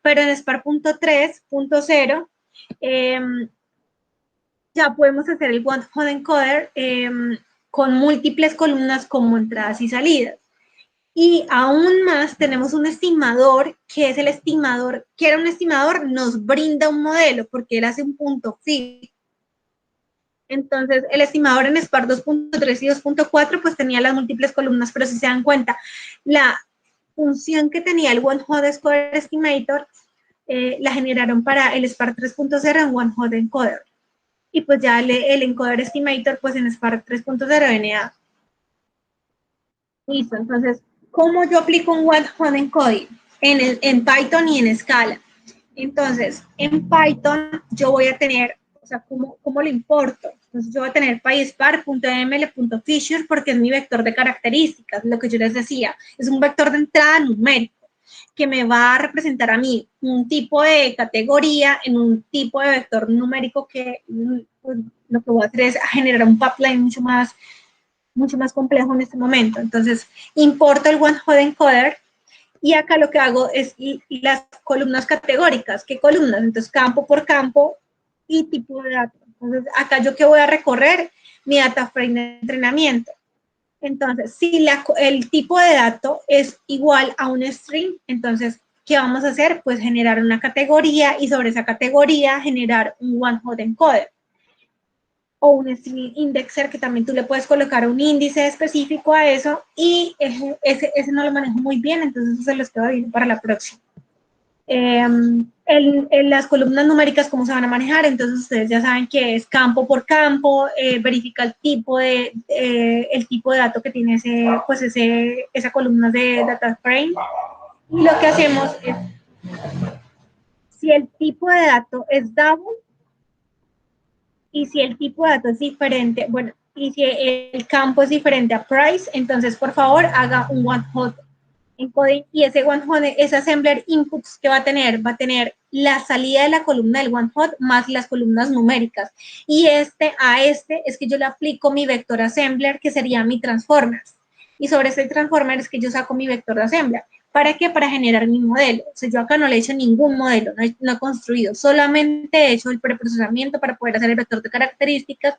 pero en Spark 3.0 ya podemos hacer el one hot encoder con múltiples columnas como entradas y salidas. Y aún más tenemos un estimador, que es el estimador, que era un estimador, nos brinda un modelo, porque él hace un punto fijo. Entonces, el estimador en Spark 2.3 y 2.4, pues tenía las múltiples columnas, pero si se dan cuenta, la función que tenía el One Hot Square Estimator la generaron para el Spark 3.0 en One Hot Encoder. Y pues ya el Encoder Estimator, pues en Spark 3.0 NA. Listo, entonces ¿Cómo yo aplico un one-hot encoding? En Python y en Scala. Entonces, en Python yo voy a tener, o sea, ¿cómo lo importo? Entonces, yo voy a tener pyspark.ml.feature porque es mi vector de características, lo que yo les decía, es un vector de entrada numérico que me va a representar a mí un tipo de categoría en un tipo de vector numérico que pues, lo que voy a hacer es generar un pipeline mucho más complejo en este momento. Entonces, importo el one-hot encoder y acá lo que hago es las columnas categóricas. ¿Qué columnas? Entonces, campo por campo y tipo de datos. Entonces, acá yo que voy a recorrer mi data frame de entrenamiento. Entonces, si el tipo de dato es igual a un string, entonces, ¿qué vamos a hacer? Pues generar una categoría y sobre esa categoría generar un one-hot encoder o un string indexer que también tú le puedes colocar un índice específico a eso y ese no lo manejo muy bien, entonces eso se los quedo bien para la próxima. En las columnas numéricas, ¿cómo se van a manejar? Entonces ustedes ya saben que es campo por campo, verifica el tipo de dato que tiene esa columna de data frame. Y lo que hacemos es, si el tipo de dato es double, y si el tipo de dato es diferente, bueno, y si el campo es diferente a price, entonces por favor haga un one hot encoding y ese one hot, ese assembler inputs que va a tener la salida de la columna del one hot más las columnas numéricas. Y a este es que yo le aplico mi vector assembler que sería mi transformer. Y sobre ese transformer es que yo saco mi vector de assembler. ¿Para qué? Para generar mi modelo. O sea, yo acá no le he hecho ningún modelo, no he construido, solamente he hecho el preprocesamiento para poder hacer el vector de características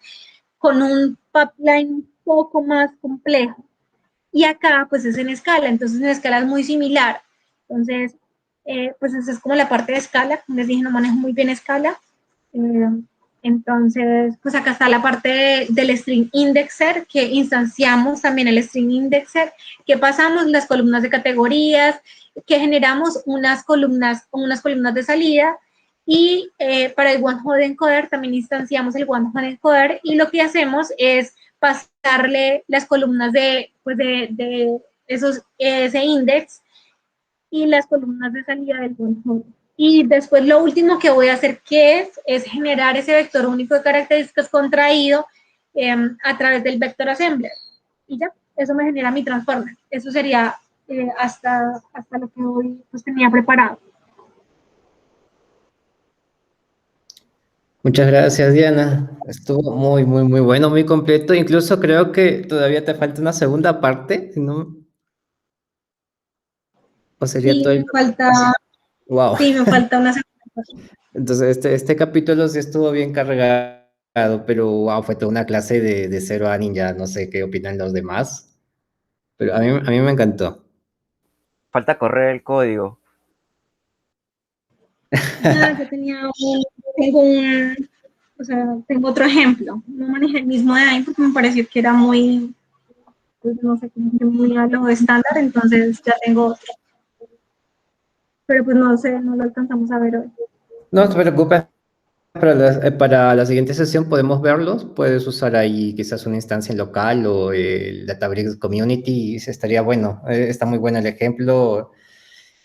con un pipeline un poco más complejo. Y acá, pues es en escala, entonces en escala es muy similar. Entonces, pues esa es como la parte de escala. Como les dije, no manejo muy bien escala. Eh, entonces, pues acá está la parte del string indexer, que instanciamos también el string indexer, que pasamos las columnas de categorías, que generamos unas columnas de salida, y para el one-hot encoder también instanciamos el one-hot encoder, y lo que hacemos es pasarle las columnas ese index y las columnas de salida del one-hot. Y después lo último que voy a hacer, es generar ese vector único de características contraído a través del vector assembler. Y ya, eso me genera mi transformer. Eso sería hasta lo que hoy pues, tenía preparado. Muchas gracias, Diana. Estuvo muy, muy, muy bueno, muy completo. Incluso creo que todavía te falta una segunda parte, si no, o sería Sí, todo el... Wow. sí, me falta una segunda parte. Entonces, este capítulo sí estuvo bien cargado, pero wow, fue toda una clase de cero a ninja. No sé qué opinan los demás, pero a mí me encantó. Falta correr el código. Ya, tengo otro ejemplo. No manejé el mismo de ahí porque me pareció que era muy, pues no sé, como que muy a lo estándar, entonces ya tengo otro. Pero pues no sé, no lo alcanzamos a ver hoy. No te preocupes, para la siguiente sesión podemos verlos. Puedes usar ahí quizás una instancia local o el Databricks Community, estaría bueno. Está muy bueno el ejemplo.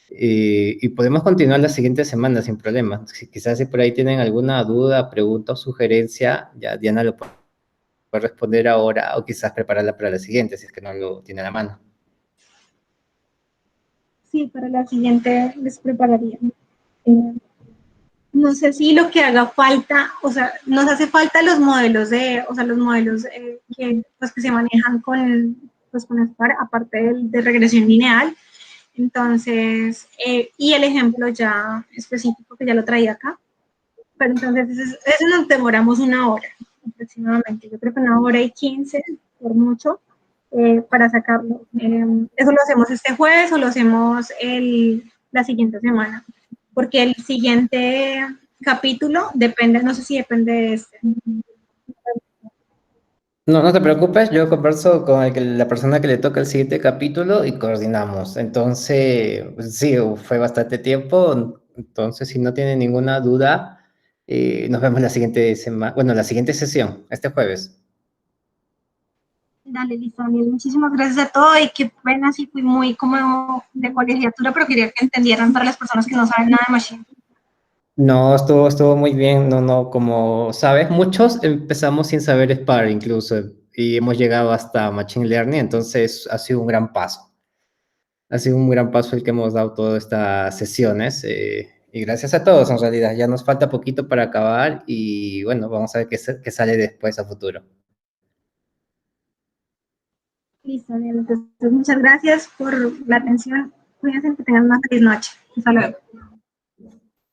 Y podemos continuar la siguiente semana sin problema. Quizás si por ahí tienen alguna duda, pregunta o sugerencia, ya Diana lo puede responder ahora o quizás prepararla para la siguiente, si es que no lo tiene a la mano. Sí, para la siguiente les prepararía. No sé si lo que haga falta, o sea, nos hace falta los modelos que se manejan con Spark, aparte de regresión lineal. Entonces, y el ejemplo ya específico que ya lo traía acá. Pero entonces, eso nos demoramos una hora aproximadamente. Yo creo que 1 hora y 15 por mucho para sacarlo. Eso lo hacemos este jueves o lo hacemos la siguiente semana. Porque el siguiente capítulo depende, no sé si depende de este. No, no te preocupes, yo converso con la persona que le toca el siguiente capítulo y coordinamos. Entonces, pues, sí, fue bastante tiempo. Entonces, si no tiene ninguna duda, nos vemos la siguiente semana, bueno, la siguiente sesión, este jueves. Dale, listo, Daniel. Muchísimas gracias a todos y qué pena si fui muy como de colegiatura, pero quería que entendieran para las personas que no saben nada de Machine. No, estuvo muy bien. No, no, como sabes, muchos empezamos sin saber Spark incluso y hemos llegado hasta Machine Learning, entonces ha sido un gran paso. Ha sido un gran paso el que hemos dado todas estas sesiones y gracias a todos en realidad. Ya nos falta poquito para acabar y bueno, vamos a ver qué sale después a futuro. Listo, Daniel. Entonces, muchas gracias por la atención. Cuídense, que tengan una feliz noche. Hasta luego.